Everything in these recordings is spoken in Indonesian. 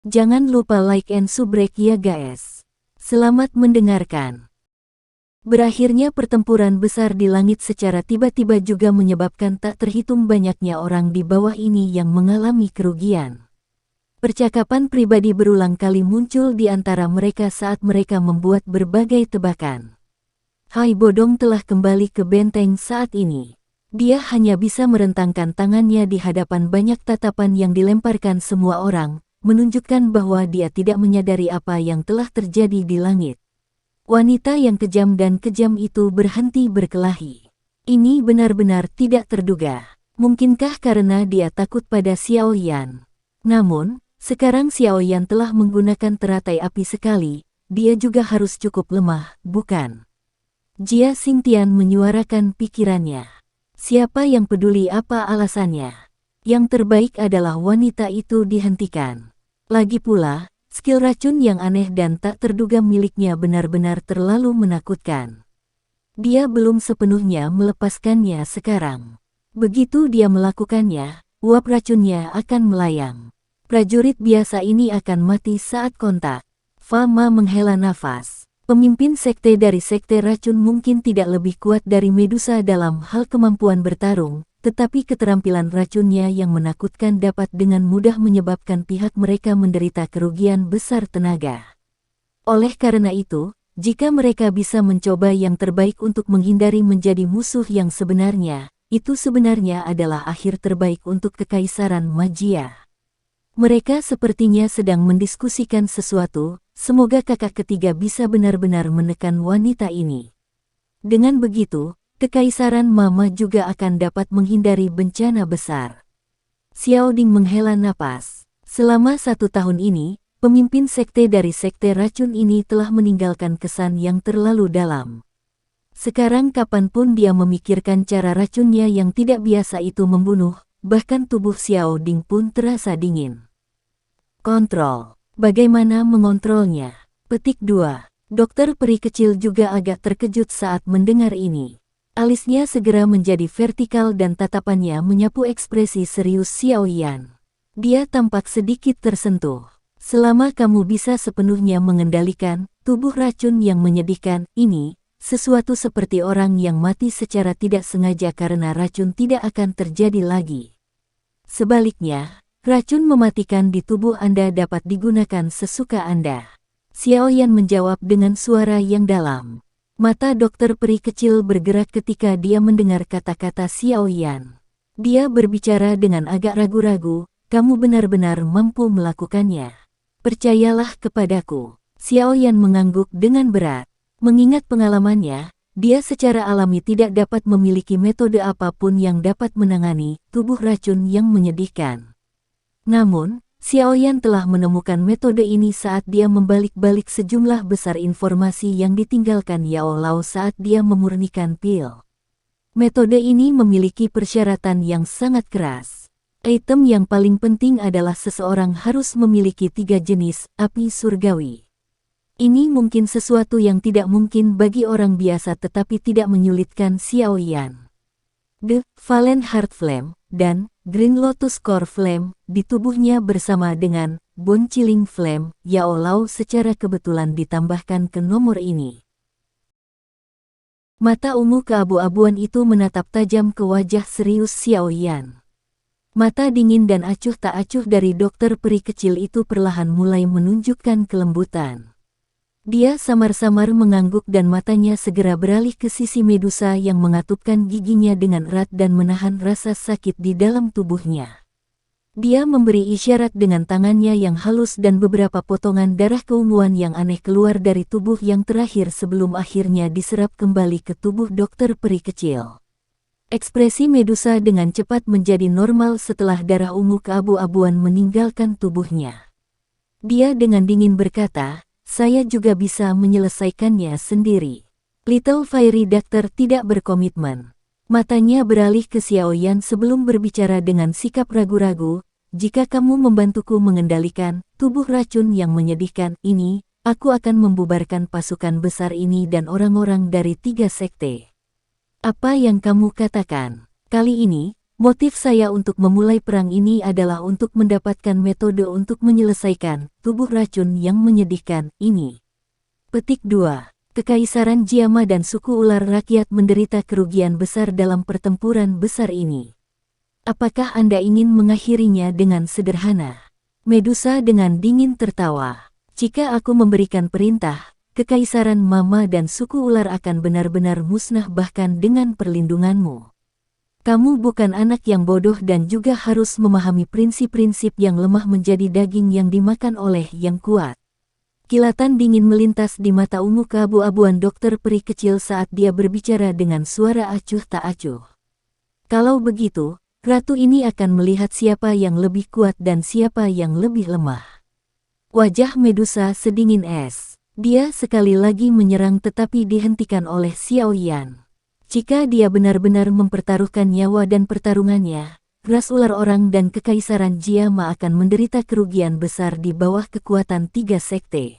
Jangan lupa like and subrek ya guys. Selamat mendengarkan. Berakhirnya pertempuran besar di langit secara tiba-tiba juga menyebabkan tak terhitung banyaknya orang di bawah ini yang mengalami kerugian. Percakapan pribadi berulang kali muncul di antara mereka saat mereka membuat berbagai tebakan. Hai Bodong telah kembali ke benteng saat ini. Dia hanya bisa merentangkan tangannya di hadapan banyak tatapan yang dilemparkan semua orang, menunjukkan bahwa dia tidak menyadari apa yang telah terjadi di langit. Wanita yang kejam dan kejam itu berhenti berkelahi. Ini benar-benar tidak terduga. Mungkinkah karena dia takut pada Xiao Yan? Namun, sekarang Xiao Yan telah menggunakan teratai api sekali, dia juga harus cukup lemah, bukan? Jia Xingtian menyuarakan pikirannya. Siapa yang peduli apa alasannya? Yang terbaik adalah wanita itu dihentikan. Lagi pula, skill racun yang aneh dan tak terduga miliknya benar-benar terlalu menakutkan. Dia belum sepenuhnya melepaskannya sekarang. Begitu dia melakukannya, uap racunnya akan melayang. Prajurit biasa ini akan mati saat kontak. Fama menghela nafas. Pemimpin sekte dari sekte racun mungkin tidak lebih kuat dari Medusa dalam hal kemampuan bertarung, tetapi keterampilan racunnya yang menakutkan dapat dengan mudah menyebabkan pihak mereka menderita kerugian besar tenaga. Oleh karena itu, jika mereka bisa mencoba yang terbaik untuk menghindari menjadi musuh yang sebenarnya, itu sebenarnya adalah akhir terbaik untuk Kekaisaran Magia. Mereka sepertinya sedang mendiskusikan sesuatu, semoga kakak ketiga bisa benar-benar menekan wanita ini. Dengan begitu, Kekaisaran Mama juga akan dapat menghindari bencana besar. Xiao Ding menghela napas. Selama 1 tahun ini, pemimpin sekte dari sekte racun ini telah meninggalkan kesan yang terlalu dalam. Sekarang kapanpun dia memikirkan cara racunnya yang tidak biasa itu membunuh, bahkan tubuh Xiao Ding pun terasa dingin. Kontrol. Bagaimana mengontrolnya? Petik 2. Dokter peri kecil juga agak terkejut saat mendengar ini. Alisnya segera menjadi vertikal dan tatapannya menyapu ekspresi serius Xiao Yan. Dia tampak sedikit tersentuh. Selama kamu bisa sepenuhnya mengendalikan tubuh racun yang menyedihkan ini, sesuatu seperti orang yang mati secara tidak sengaja karena racun tidak akan terjadi lagi. Sebaliknya, racun mematikan di tubuh Anda dapat digunakan sesuka Anda. Xiao Yan menjawab dengan suara yang dalam. Mata dokter peri kecil bergerak ketika dia mendengar kata-kata Xiao Yan. Dia berbicara dengan agak ragu-ragu, kamu benar-benar mampu melakukannya. Percayalah kepadaku. Xiao Yan mengangguk dengan berat. Mengingat pengalamannya, dia secara alami tidak dapat memiliki metode apapun yang dapat menangani tubuh racun yang menyedihkan. Namun, Xiao Yan telah menemukan metode ini saat dia membalik-balik sejumlah besar informasi yang ditinggalkan Yao Lao saat dia memurnikan pil. Metode ini memiliki persyaratan yang sangat keras. Item yang paling penting adalah seseorang harus memiliki 3 jenis api surgawi. Ini mungkin sesuatu yang tidak mungkin bagi orang biasa tetapi tidak menyulitkan Xiao Yan. The Valen Heart Flame dan Green Lotus Core Flame di tubuhnya bersama dengan Bone Chilling Flame, Yao Lao secara kebetulan ditambahkan ke nomor ini. Mata ungu keabu-abuan itu menatap tajam ke wajah serius Xiao Yan. Mata dingin dan acuh tak acuh dari dokter peri kecil itu perlahan mulai menunjukkan kelembutan. Dia samar-samar mengangguk dan matanya segera beralih ke sisi Medusa yang mengatupkan giginya dengan erat dan menahan rasa sakit di dalam tubuhnya. Dia memberi isyarat dengan tangannya yang halus dan beberapa potongan darah keunguan yang aneh keluar dari tubuh yang terakhir sebelum akhirnya diserap kembali ke tubuh dokter peri kecil. Ekspresi Medusa dengan cepat menjadi normal setelah darah ungu keabu-abuan meninggalkan tubuhnya. Dia dengan dingin berkata, saya juga bisa menyelesaikannya sendiri. Little Fairy Doctor tidak berkomitmen. Matanya beralih ke Xiao Yan sebelum berbicara dengan sikap ragu-ragu, jika kamu membantuku mengendalikan tubuh racun yang menyedihkan ini, aku akan membubarkan pasukan besar ini dan orang-orang dari 3 sekte. Apa yang kamu katakan? Kali ini, Motif saya untuk memulai perang ini adalah untuk mendapatkan metode untuk menyelesaikan tubuh racun yang menyedihkan ini. Petik 2. Kekaisaran Jiama dan suku ular rakyat menderita kerugian besar dalam pertempuran besar ini. Apakah Anda ingin mengakhirinya dengan sederhana? Medusa dengan dingin tertawa. Jika aku memberikan perintah, Kekaisaran Mama dan suku ular akan benar-benar musnah bahkan dengan perlindunganmu. Kamu bukan anak yang bodoh dan juga harus memahami prinsip-prinsip yang lemah menjadi daging yang dimakan oleh yang kuat. Kilatan dingin melintas di mata ungu keabu-abuan dokter peri kecil saat dia berbicara dengan suara acuh tak acuh. Kalau begitu, ratu ini akan melihat siapa yang lebih kuat dan siapa yang lebih lemah. Wajah Medusa sedingin es. Dia sekali lagi menyerang tetapi dihentikan oleh Xiao Yan. Jika dia benar-benar mempertaruhkan nyawa dan pertarungannya, ras ular orang dan Kekaisaran Jiama akan menderita kerugian besar di bawah kekuatan 3 sekte.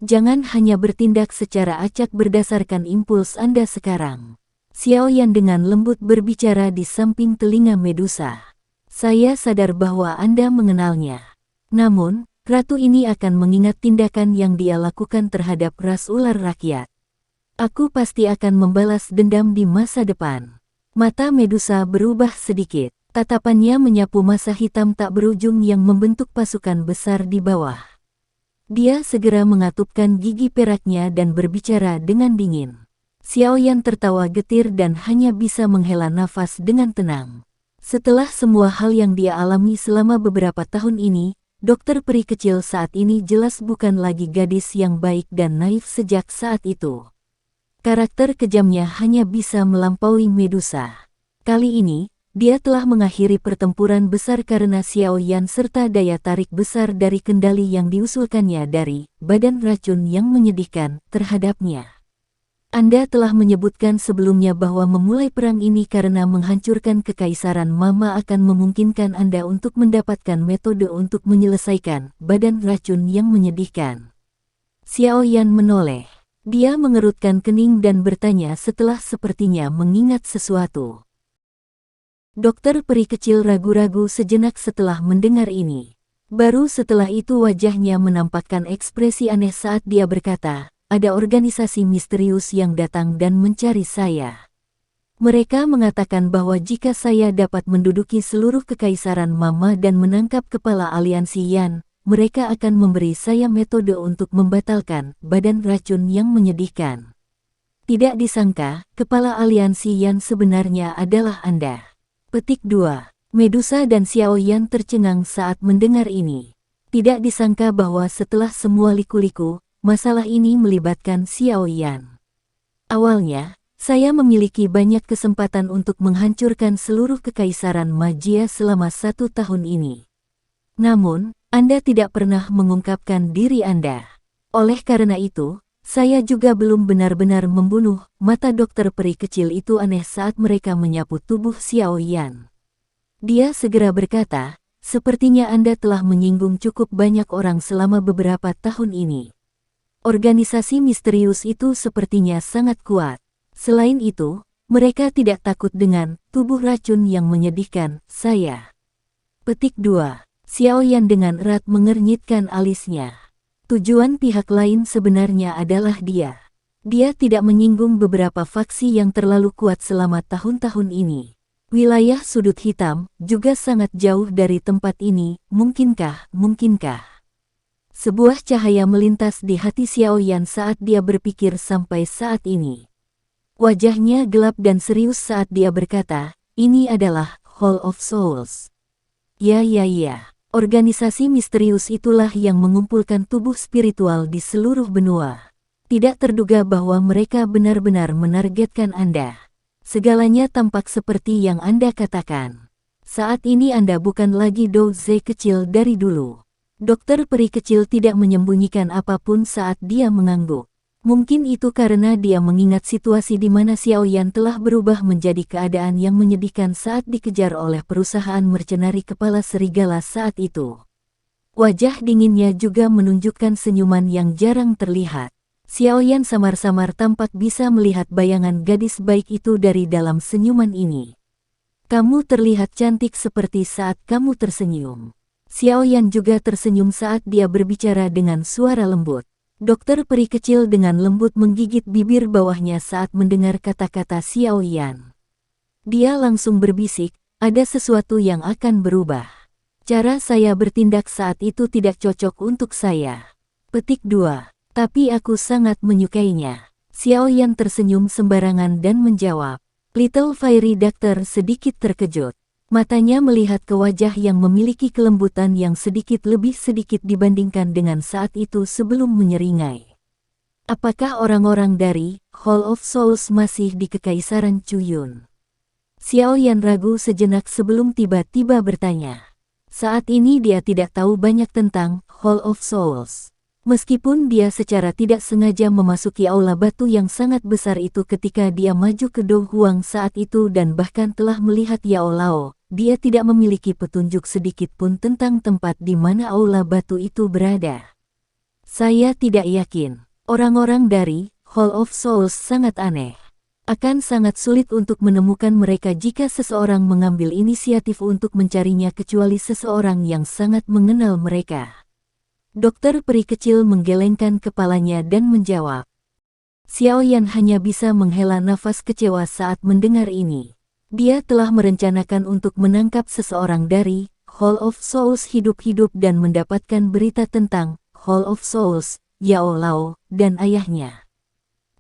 Jangan hanya bertindak secara acak berdasarkan impuls Anda sekarang. Xiao Yan dengan lembut berbicara di samping telinga Medusa. Saya sadar bahwa Anda mengenalnya. Namun, ratu ini akan mengingat tindakan yang dia lakukan terhadap ras ular rakyat. Aku pasti akan membalas dendam di masa depan. Mata Medusa berubah sedikit. Tatapannya menyapu masa hitam tak berujung yang membentuk pasukan besar di bawah. Dia segera mengatupkan gigi peraknya dan berbicara dengan dingin. Xiao Yan tertawa getir dan hanya bisa menghela nafas dengan tenang. Setelah semua hal yang dia alami selama beberapa tahun ini, dokter peri kecil saat ini jelas bukan lagi gadis yang baik dan naif sejak saat itu. Karakter kejamnya hanya bisa melampaui Medusa. Kali ini, dia telah mengakhiri pertempuran besar karena Xiao Yan serta daya tarik besar dari kendali yang diusulkannya dari badan racun yang menyedihkan terhadapnya. Anda telah menyebutkan sebelumnya bahwa memulai perang ini karena menghancurkan Kekaisaran Mama akan memungkinkan Anda untuk mendapatkan metode untuk menyelesaikan badan racun yang menyedihkan. Xiao Yan menoleh. Dia mengerutkan kening dan bertanya setelah sepertinya mengingat sesuatu. Dokter peri kecil ragu-ragu sejenak setelah mendengar ini. Baru setelah itu wajahnya menampakkan ekspresi aneh saat dia berkata, ada organisasi misterius yang datang dan mencari saya. Mereka mengatakan bahwa jika saya dapat menduduki seluruh Kekaisaran Mama dan menangkap kepala aliansi Yan, mereka akan memberi saya metode untuk membatalkan badan racun yang menyedihkan. Tidak disangka, kepala aliansi Yan sebenarnya adalah Anda. Petik 2. Medusa dan Xiao Yan tercengang saat mendengar ini. Tidak disangka bahwa setelah semua liku-liku, masalah ini melibatkan Xiao Yan. Awalnya, saya memiliki banyak kesempatan untuk menghancurkan seluruh Kekaisaran Magia selama 1 tahun ini. Namun, Anda tidak pernah mengungkapkan diri Anda. Oleh karena itu, saya juga belum benar-benar membunuh. Mata dokter peri kecil itu aneh saat mereka menyapu tubuh Xiao Yan. Dia segera berkata, sepertinya Anda telah menyinggung cukup banyak orang selama beberapa tahun ini. Organisasi misterius itu sepertinya sangat kuat. Selain itu, mereka tidak takut dengan tubuh racun yang menyedihkan saya. Petik 2. Xiao Yan dengan erat mengernyitkan alisnya. Tujuan pihak lain sebenarnya adalah dia. Dia tidak menyinggung beberapa faksi yang terlalu kuat selama tahun-tahun ini. Wilayah sudut hitam juga sangat jauh dari tempat ini, mungkinkah? Sebuah cahaya melintas di hati Xiao Yan saat dia berpikir sampai saat ini. Wajahnya gelap dan serius saat dia berkata, ini adalah Hall of Souls. Ya. Organisasi misterius itulah yang mengumpulkan tubuh spiritual di seluruh benua. Tidak terduga bahwa mereka benar-benar menargetkan Anda. Segalanya tampak seperti yang Anda katakan. Saat ini Anda bukan lagi Douze kecil dari dulu. Dokter peri kecil tidak menyembunyikan apapun saat dia mengangguk. Mungkin itu karena dia mengingat situasi di mana Xiao Yan telah berubah menjadi keadaan yang menyedihkan saat dikejar oleh perusahaan mercenari kepala serigala saat itu. Wajah dinginnya juga menunjukkan senyuman yang jarang terlihat. Xiao Yan samar-samar tampak bisa melihat bayangan gadis baik itu dari dalam senyuman ini. Kamu terlihat cantik seperti saat kamu tersenyum. Xiao Yan juga tersenyum saat dia berbicara dengan suara lembut. Dokter peri kecil dengan lembut menggigit bibir bawahnya saat mendengar kata-kata Xiao Yan. Dia langsung berbisik, ada sesuatu yang akan berubah. Cara saya bertindak saat itu tidak cocok untuk saya. Petik 2. Tapi aku sangat menyukainya. Xiao Yan tersenyum sembarangan dan menjawab. Little Fairy Doctor sedikit terkejut. Matanya melihat ke wajah yang memiliki kelembutan yang sedikit lebih sedikit dibandingkan dengan saat itu sebelum menyeringai. Apakah orang-orang dari Hall of Souls masih di Kekaisaran Chuyun? Xiao Yan ragu sejenak sebelum tiba-tiba bertanya. Saat ini dia tidak tahu banyak tentang Hall of Souls. Meskipun dia secara tidak sengaja memasuki aula batu yang sangat besar itu ketika dia maju ke Do Huang saat itu dan bahkan telah melihat Yao Lao, dia tidak memiliki petunjuk sedikit pun tentang tempat di mana aula batu itu berada. Saya tidak yakin. Orang-orang dari Hall of Souls sangat aneh. Akan sangat sulit untuk menemukan mereka jika seseorang mengambil inisiatif untuk mencarinya kecuali seseorang yang sangat mengenal mereka. Dokter peri kecil menggelengkan kepalanya dan menjawab. Xiao Yan hanya bisa menghela nafas kecewa saat mendengar ini. Dia telah merencanakan untuk menangkap seseorang dari Hall of Souls hidup-hidup dan mendapatkan berita tentang Hall of Souls, Yao Lao, dan ayahnya.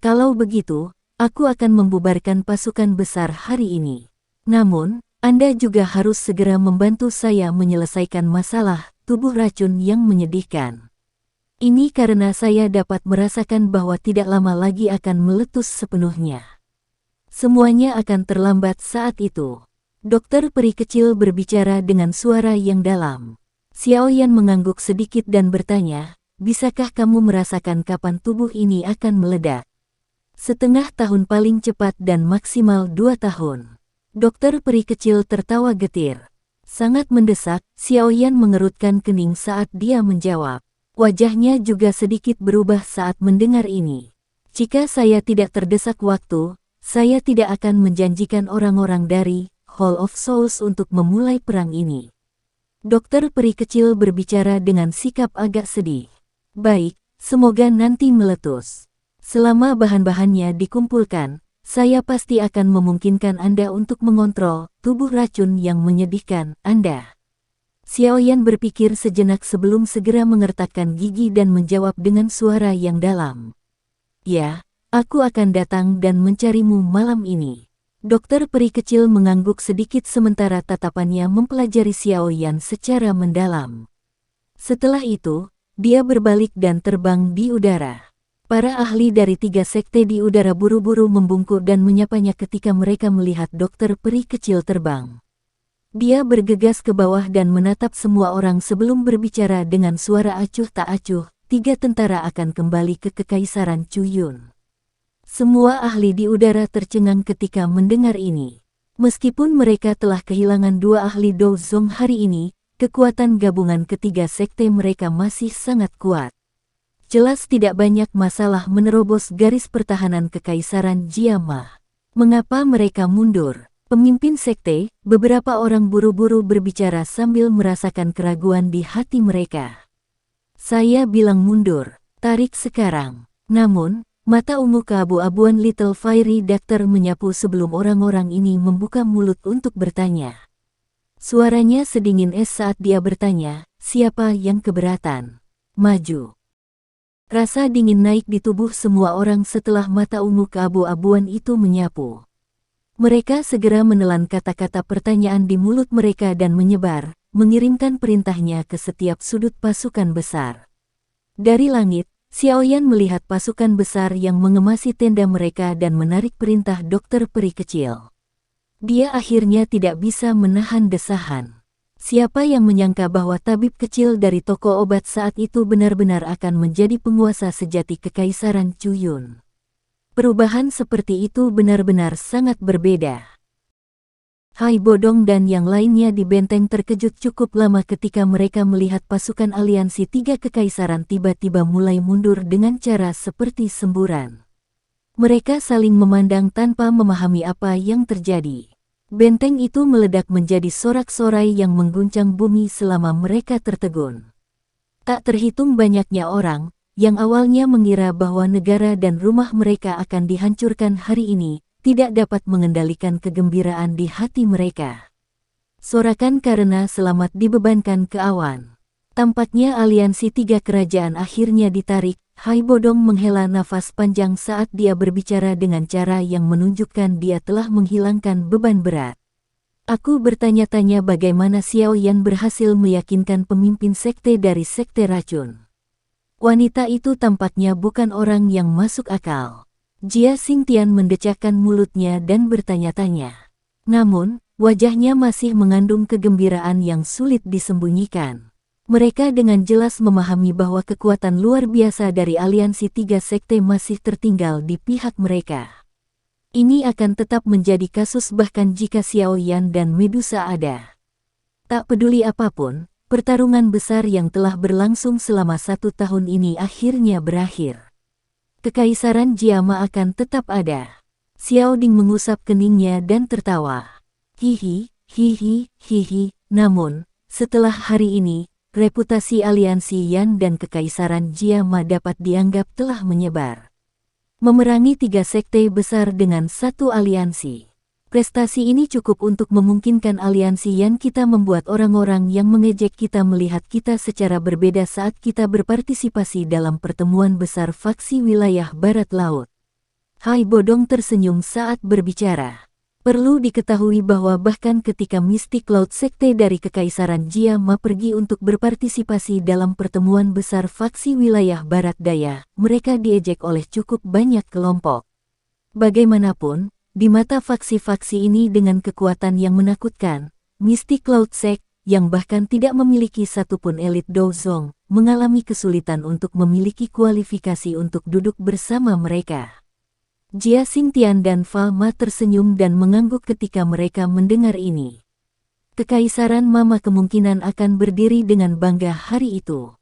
Kalau begitu, aku akan membubarkan pasukan besar hari ini. Namun, Anda juga harus segera membantu saya menyelesaikan masalah tubuh racun yang menyedihkan. Ini karena saya dapat merasakan bahwa tidak lama lagi akan meletus sepenuhnya. Semuanya akan terlambat saat itu. Dokter peri kecil berbicara dengan suara yang dalam. Xiao Yan mengangguk sedikit dan bertanya, bisakah kamu merasakan kapan tubuh ini akan meledak? Setengah tahun paling cepat dan maksimal 2 tahun. Dokter peri kecil tertawa getir. Sangat mendesak, Xiao Yan mengerutkan kening saat dia menjawab. Wajahnya juga sedikit berubah saat mendengar ini. Jika saya tidak terdesak waktu, saya tidak akan menjanjikan orang-orang dari Hall of Souls untuk memulai perang ini. Dokter peri kecil berbicara dengan sikap agak sedih. Baik, semoga nanti meletus. Selama bahan-bahannya dikumpulkan, saya pasti akan memungkinkan Anda untuk mengontrol tubuh racun yang menyedihkan Anda. Xiao Yan berpikir sejenak sebelum segera mengertakkan gigi dan menjawab dengan suara yang dalam. Ya, aku akan datang dan mencarimu malam ini. Dokter peri kecil mengangguk sedikit sementara tatapannya mempelajari Xiao Yan secara mendalam. Setelah itu, dia berbalik dan terbang di udara. Para ahli dari 3 sekte di udara buru-buru membungkuk dan menyapanya ketika mereka melihat dokter peri kecil terbang. Dia bergegas ke bawah dan menatap semua orang sebelum berbicara dengan suara acuh tak acuh, 3 tentara akan kembali ke Kekaisaran Chuyun. Semua ahli di udara tercengang ketika mendengar ini. Meskipun mereka telah kehilangan 2 ahli Do Zong hari ini, kekuatan gabungan ketiga sekte mereka masih sangat kuat. Jelas tidak banyak masalah menerobos garis pertahanan Kekaisaran Jiama. Mengapa mereka mundur? Pemimpin sekte, beberapa orang buru-buru berbicara sambil merasakan keraguan di hati mereka. Saya bilang mundur, tarik sekarang. Namun, mata ungu keabu-abuan Little Fairy Doctor menyapu sebelum orang-orang ini membuka mulut untuk bertanya. Suaranya sedingin es saat dia bertanya, siapa yang keberatan? Maju. Rasa dingin naik di tubuh semua orang setelah mata ungu keabu-abuan itu menyapu. Mereka segera menelan kata-kata pertanyaan di mulut mereka dan menyebar, mengirimkan perintahnya ke setiap sudut pasukan besar. Dari langit, Xiao Yan melihat pasukan besar yang mengemasi tenda mereka dan menarik perintah dokter peri kecil. Dia akhirnya tidak bisa menahan desahan. Siapa yang menyangka bahwa tabib kecil dari toko obat saat itu benar-benar akan menjadi penguasa sejati Kekaisaran Chuyun. Perubahan seperti itu benar-benar sangat berbeda. Hai Bodong dan yang lainnya di benteng terkejut cukup lama ketika mereka melihat pasukan aliansi 3 kekaisaran tiba-tiba mulai mundur dengan cara seperti semburan. Mereka saling memandang tanpa memahami apa yang terjadi. Benteng itu meledak menjadi sorak-sorai yang mengguncang bumi selama mereka tertegun. Tak terhitung banyaknya orang yang awalnya mengira bahwa negara dan rumah mereka akan dihancurkan hari ini, tidak dapat mengendalikan kegembiraan di hati mereka. Sorakan karena selamat dibebankan ke awan. Tampaknya aliansi tiga kerajaan akhirnya ditarik. Hai Bodong menghela nafas panjang saat dia berbicara dengan cara yang menunjukkan dia telah menghilangkan beban berat. Aku bertanya-tanya bagaimana Xiao Yan berhasil meyakinkan pemimpin sekte dari sekte racun. Wanita itu tampaknya bukan orang yang masuk akal. Jia Xingtian mendecakkan mulutnya dan bertanya-tanya. Namun, wajahnya masih mengandung kegembiraan yang sulit disembunyikan. Mereka dengan jelas memahami bahwa kekuatan luar biasa dari aliansi tiga sekte masih tertinggal di pihak mereka. Ini akan tetap menjadi kasus bahkan jika Xiao Yan dan Medusa ada. Tak peduli apapun, pertarungan besar yang telah berlangsung selama 1 tahun ini akhirnya berakhir. Kekaisaran Jiama akan tetap ada. Xiao Ding mengusap keningnya dan tertawa. Hihi, hihi, hihi. Namun, setelah hari ini, reputasi aliansi Yan dan Kekaisaran Jiama dapat dianggap telah menyebar. Memerangi 3 sekte besar dengan satu aliansi. Prestasi ini cukup untuk memungkinkan aliansi Yan kita membuat orang-orang yang mengejek kita melihat kita secara berbeda saat kita berpartisipasi dalam pertemuan besar faksi wilayah Barat Laut. Hai Bodong tersenyum saat berbicara. Perlu diketahui bahwa bahkan ketika Mystic Cloud Sekte dari Kekaisaran Jiama pergi untuk berpartisipasi dalam pertemuan besar faksi wilayah Barat Daya, mereka diejek oleh cukup banyak kelompok. Bagaimanapun, di mata faksi-faksi ini dengan kekuatan yang menakutkan, Mystic Cloud Sect, yang bahkan tidak memiliki satupun elit Douzong, mengalami kesulitan untuk memiliki kualifikasi untuk duduk bersama mereka. Jia Xingtian dan Falma tersenyum dan mengangguk ketika mereka mendengar ini. Kekaisaran Mama kemungkinan akan berdiri dengan bangga hari itu.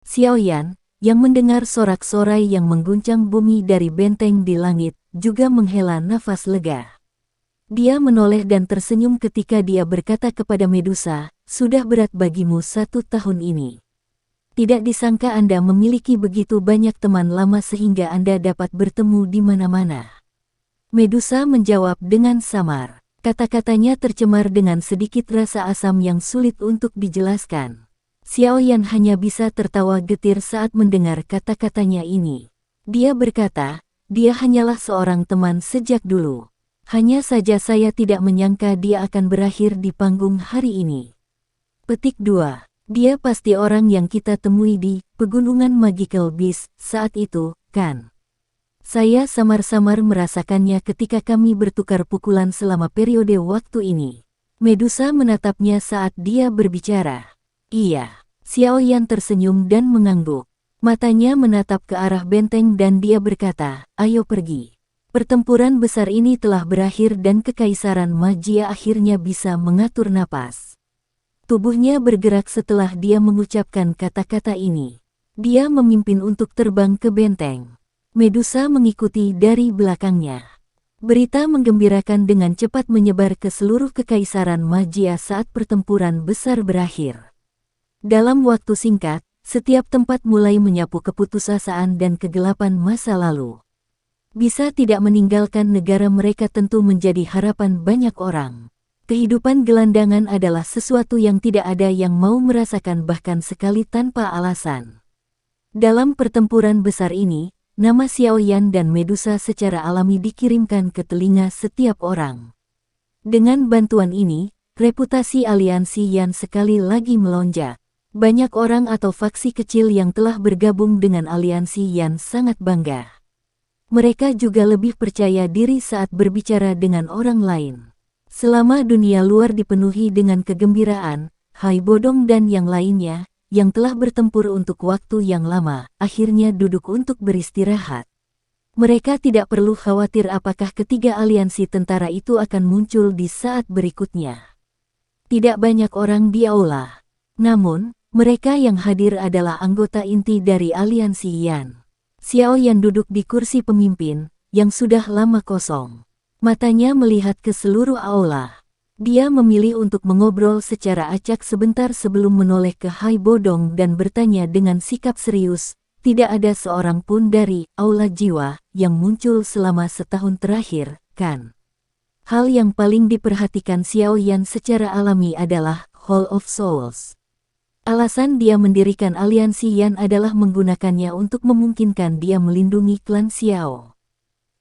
Xiao Yan, yang mendengar sorak-sorai yang mengguncang bumi dari benteng di langit, juga menghela nafas lega. Dia menoleh dan tersenyum ketika dia berkata kepada Medusa, sudah berat bagimu 1 tahun ini. Tidak disangka Anda memiliki begitu banyak teman lama sehingga Anda dapat bertemu di mana-mana. Medusa menjawab dengan samar. Kata-katanya tercemar dengan sedikit rasa asam yang sulit untuk dijelaskan. Xiao Yan hanya bisa tertawa getir saat mendengar kata-katanya ini. Dia berkata, dia hanyalah seorang teman sejak dulu. Hanya saja saya tidak menyangka dia akan berakhir di panggung hari ini. Petik 2. Dia pasti orang yang kita temui di Pegunungan Magical Beast saat itu, kan? Saya samar-samar merasakannya ketika kami bertukar pukulan selama periode waktu ini. Medusa menatapnya saat dia berbicara. Iya. Xiao Yan tersenyum dan mengangguk. Matanya menatap ke arah benteng dan dia berkata, ayo pergi. Pertempuran besar ini telah berakhir dan Kekaisaran Magia akhirnya bisa mengatur napas. Tubuhnya bergerak setelah dia mengucapkan kata-kata ini. Dia memimpin untuk terbang ke benteng. Medusa mengikuti dari belakangnya. Berita menggembirakan dengan cepat menyebar ke seluruh Kekaisaran Magia saat pertempuran besar berakhir. Dalam waktu singkat, setiap tempat mulai menyapu keputusasaan dan kegelapan masa lalu. Bisa tidak meninggalkan negara mereka tentu menjadi harapan banyak orang. Kehidupan gelandangan adalah sesuatu yang tidak ada yang mau merasakan bahkan sekali tanpa alasan. Dalam pertempuran besar ini, nama Xiao Yan dan Medusa secara alami dikirimkan ke telinga setiap orang. Dengan bantuan ini, reputasi aliansi Yan sekali lagi melonjak. Banyak orang atau faksi kecil yang telah bergabung dengan aliansi Yan sangat bangga. Mereka juga lebih percaya diri saat berbicara dengan orang lain. Selama dunia luar dipenuhi dengan kegembiraan, Hai Bodong dan yang lainnya, yang telah bertempur untuk waktu yang lama, akhirnya duduk untuk beristirahat. Mereka tidak perlu khawatir apakah ketiga aliansi tentara itu akan muncul di saat berikutnya. Tidak banyak orang di aula. Namun, mereka yang hadir adalah anggota inti dari aliansi Yan. Xiao Yan duduk di kursi pemimpin, yang sudah lama kosong. Matanya melihat ke seluruh aula. Dia memilih untuk mengobrol secara acak sebentar sebelum menoleh ke Hai Bodong dan bertanya dengan sikap serius, tidak ada seorang pun dari aula jiwa yang muncul selama setahun terakhir, kan? Hal yang paling diperhatikan Xiao Yan secara alami adalah Hall of Souls. Alasan dia mendirikan aliansi Yan adalah menggunakannya untuk memungkinkan dia melindungi klan Xiao.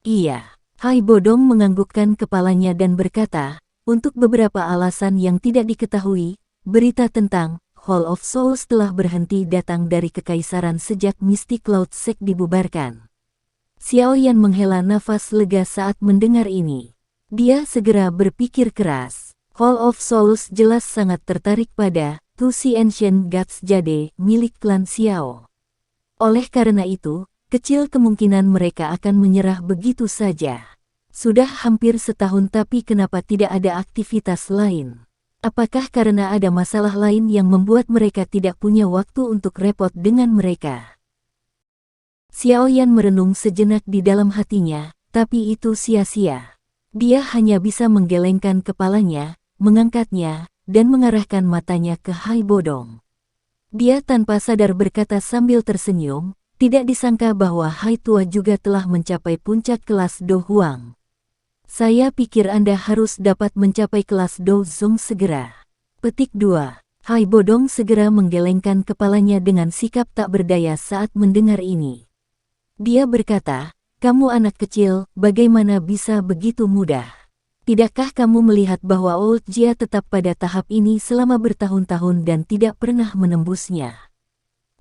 Iya, Hai Bodong menganggukkan kepalanya dan berkata, untuk beberapa alasan yang tidak diketahui, berita tentang Hall of Souls telah berhenti datang dari kekaisaran sejak Mystic Cloud Sect dibubarkan. Xiao Yan menghela nafas lega saat mendengar ini. Dia segera berpikir keras. Hall of Souls jelas sangat tertarik pada Tusi Ancient Gods Jade milik klan Xiao. Oleh karena itu, kecil kemungkinan mereka akan menyerah begitu saja. Sudah hampir setahun tapi kenapa tidak ada aktivitas lain? Apakah karena ada masalah lain yang membuat mereka tidak punya waktu untuk repot dengan mereka? Xiao Yan merenung sejenak di dalam hatinya, tapi itu sia-sia. Dia hanya bisa menggelengkan kepalanya, mengangkatnya, dan mengarahkan matanya ke Hai Bodong. Dia tanpa sadar berkata sambil tersenyum, tidak disangka bahwa Hai Tua juga telah mencapai puncak kelas Do Huang. Saya pikir Anda harus dapat mencapai kelas Do Zong segera. Petik 2. Hai Bodong segera menggelengkan kepalanya dengan sikap tak berdaya saat mendengar ini. Dia berkata, kamu anak kecil, bagaimana bisa begitu mudah? Tidakkah kamu melihat bahwa Old Jia tetap pada tahap ini selama bertahun-tahun dan tidak pernah menembusnya?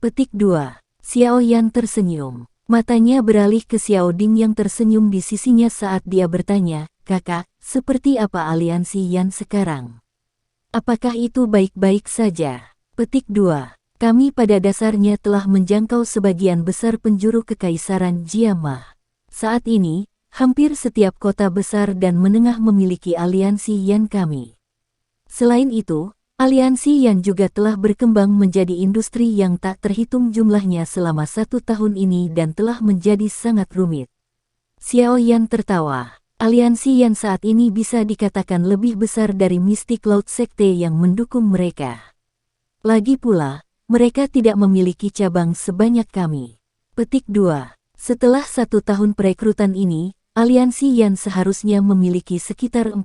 Petik 2. Xiao Yan tersenyum. Matanya beralih ke Xiao Ding yang tersenyum di sisinya saat dia bertanya, kakak, seperti apa aliansi Yan sekarang? Apakah itu baik-baik saja? Petik 2. Kami pada dasarnya telah menjangkau sebagian besar penjuru kekaisaran Jiamah. Saat ini, hampir setiap kota besar dan menengah memiliki aliansi Yan kami. Selain itu, aliansi Yan juga telah berkembang menjadi industri yang tak terhitung jumlahnya selama 1 tahun ini dan telah menjadi sangat rumit. Xiao Yan tertawa. Aliansi Yan saat ini bisa dikatakan lebih besar dari Mystic Cloud Sekte yang mendukung mereka. Lagi pula, mereka tidak memiliki cabang sebanyak kami. Petik 2. Setelah 1 tahun perekrutan ini, aliansi Yan seharusnya memiliki sekitar 40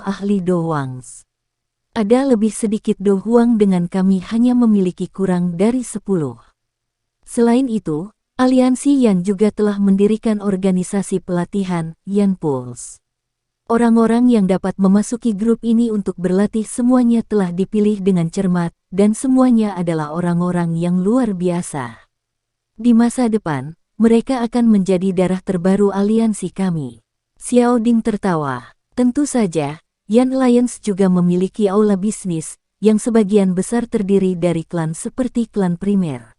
ahli Do Huangs. Ada lebih sedikit Do Huang dengan kami hanya memiliki kurang dari 10. Selain itu, aliansi Yan juga telah mendirikan organisasi pelatihan, Yan Pulse. Orang-orang yang dapat memasuki grup ini untuk berlatih semuanya telah dipilih dengan cermat, dan semuanya adalah orang-orang yang luar biasa. Di masa depan, mereka akan menjadi darah terbaru aliansi kami. Xiao Ding tertawa. Tentu saja, Yan Alliance juga memiliki aula bisnis, yang sebagian besar terdiri dari klan seperti klan primer.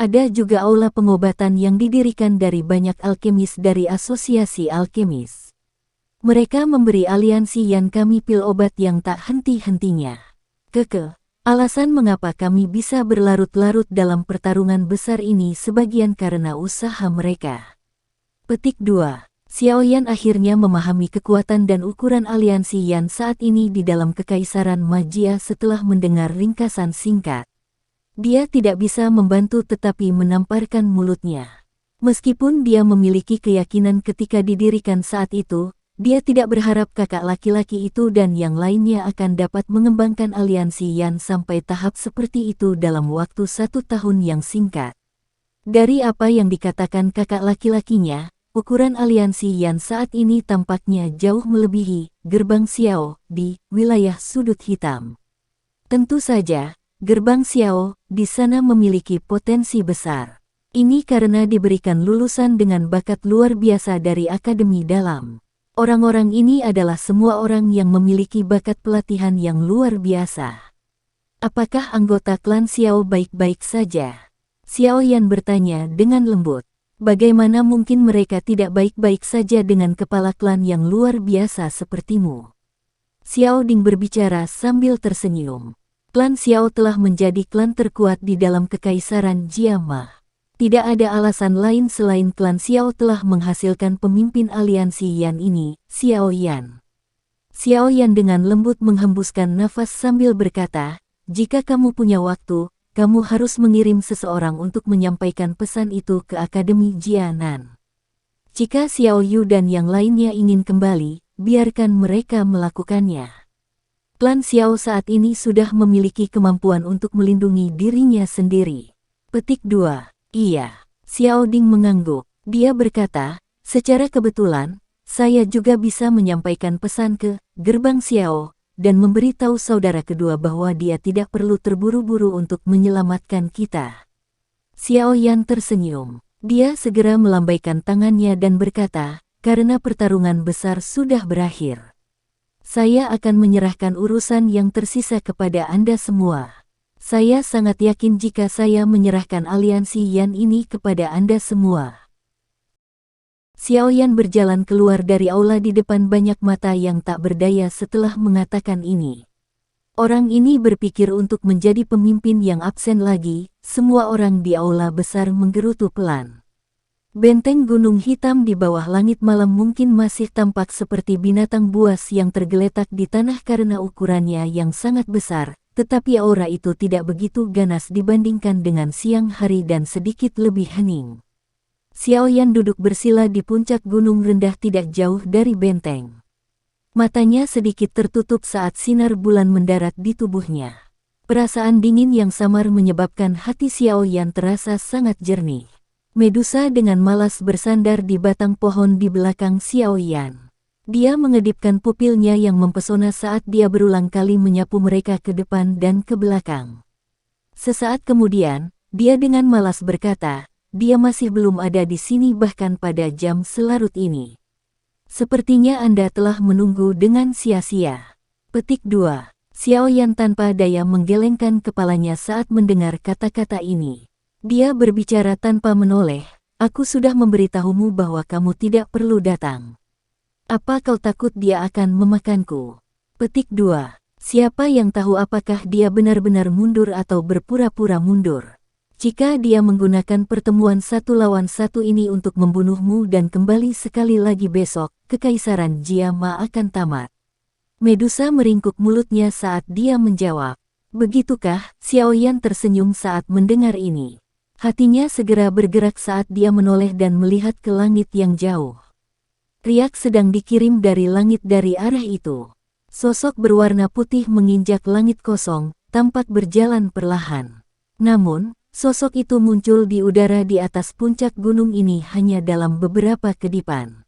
Ada juga aula pengobatan yang didirikan dari banyak alkemis dari asosiasi alkemis. Mereka memberi aliansi Yan kami pil obat yang tak henti-hentinya. Alasan mengapa kami bisa berlarut-larut dalam pertarungan besar ini sebagian karena usaha mereka. Petik 2. Xiao Yan akhirnya memahami kekuatan dan ukuran aliansi Yan saat ini di dalam kekaisaran Majia setelah mendengar ringkasan singkat. Dia tidak bisa membantu tetapi menamparkan mulutnya. Meskipun dia memiliki keyakinan ketika didirikan saat itu, dia tidak berharap kakak laki-laki itu dan yang lainnya akan dapat mengembangkan aliansi Yan sampai tahap seperti itu dalam waktu 1 tahun yang singkat. Dari apa yang dikatakan kakak laki-lakinya, ukuran aliansi Yan saat ini tampaknya jauh melebihi gerbang Xiao di wilayah sudut hitam. Tentu saja, gerbang Xiao di sana memiliki potensi besar. Ini karena diberikan lulusan dengan bakat luar biasa dari akademi dalam. Orang-orang ini adalah semua orang yang memiliki bakat pelatihan yang luar biasa. Apakah anggota klan Xiao baik-baik saja? Xiao Yan bertanya dengan lembut. Bagaimana mungkin mereka tidak baik-baik saja dengan kepala klan yang luar biasa sepertimu? Xiao Ding berbicara sambil tersenyum. Klan Xiao telah menjadi klan terkuat di dalam kekaisaran Jiamah. Tidak ada alasan lain selain klan Xiao telah menghasilkan pemimpin aliansi Yan ini, Xiao Yan. Xiao Yan dengan lembut menghembuskan nafas sambil berkata, jika kamu punya waktu, kamu harus mengirim seseorang untuk menyampaikan pesan itu ke Akademi Jianan. Jika Xiao Yu dan yang lainnya ingin kembali, biarkan mereka melakukannya. Klan Xiao saat ini sudah memiliki kemampuan untuk melindungi dirinya sendiri. Petik 2. Iya. Xiao Ding mengangguk. Dia berkata, secara kebetulan, saya juga bisa menyampaikan pesan ke gerbang Xiao, dan memberitahu saudara kedua bahwa dia tidak perlu terburu-buru untuk menyelamatkan kita. Xiao Yan tersenyum. Dia segera melambaikan tangannya dan berkata, karena pertarungan besar sudah berakhir. Saya akan menyerahkan urusan yang tersisa kepada Anda semua. Saya sangat yakin jika saya menyerahkan aliansi Yan ini kepada Anda semua. Xiao Yan berjalan keluar dari aula di depan banyak mata yang tak berdaya setelah mengatakan ini. Orang ini berpikir untuk menjadi pemimpin yang absen lagi, semua orang di aula besar menggerutu pelan. Benteng gunung hitam di bawah langit malam mungkin masih tampak seperti binatang buas yang tergeletak di tanah karena ukurannya yang sangat besar, tetapi aura itu tidak begitu ganas dibandingkan dengan siang hari dan sedikit lebih hening. Xiao Yan duduk bersila di puncak gunung rendah tidak jauh dari benteng. Matanya sedikit tertutup saat sinar bulan mendarat di tubuhnya. Perasaan dingin yang samar menyebabkan hati Xiao Yan terasa sangat jernih. Medusa dengan malas bersandar di batang pohon di belakang Xiao Yan. Dia mengedipkan pupilnya yang mempesona saat dia berulang kali menyapu mereka ke depan dan ke belakang. Sesaat kemudian, dia dengan malas berkata, dia masih belum ada di sini bahkan pada jam selarut ini. Sepertinya Anda telah menunggu dengan sia-sia. Petik 2. Xiao Yan tanpa daya menggelengkan kepalanya saat mendengar kata-kata ini. Dia berbicara tanpa menoleh, aku sudah memberitahumu bahwa kamu tidak perlu datang. Apa kau takut dia akan memakanku? Petik 2. Siapa yang tahu apakah dia benar-benar mundur atau berpura-pura mundur? Jika dia menggunakan pertemuan 1 lawan 1 ini untuk membunuhmu dan kembali sekali lagi besok, kekaisaran Jia Ma akan tamat. Medusa meringkuk mulutnya saat dia menjawab. Begitukah? Xiao Yan tersenyum saat mendengar ini. Hatinya segera bergerak saat dia menoleh dan melihat ke langit yang jauh. Riak sedang dikirim dari langit dari arah itu. Sosok berwarna putih menginjak langit kosong, tampak berjalan perlahan. Namun, sosok itu muncul di udara di atas puncak gunung ini hanya dalam beberapa kedipan.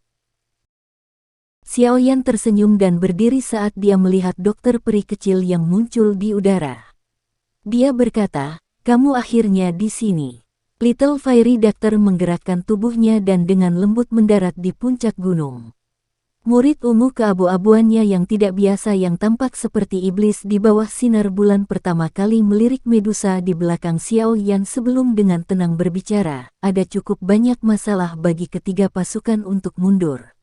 Xiao Yan tersenyum dan berdiri saat dia melihat dokter peri kecil yang muncul di udara. Dia berkata, kamu akhirnya di sini. Little Fairy Doctor menggerakkan tubuhnya dan dengan lembut mendarat di puncak gunung. Murid ungu keabu-abuannya yang tidak biasa yang tampak seperti iblis di bawah sinar bulan pertama kali melirik Medusa di belakang Xiao Yan sebelum dengan tenang berbicara, ada cukup banyak masalah bagi ketiga pasukan untuk mundur.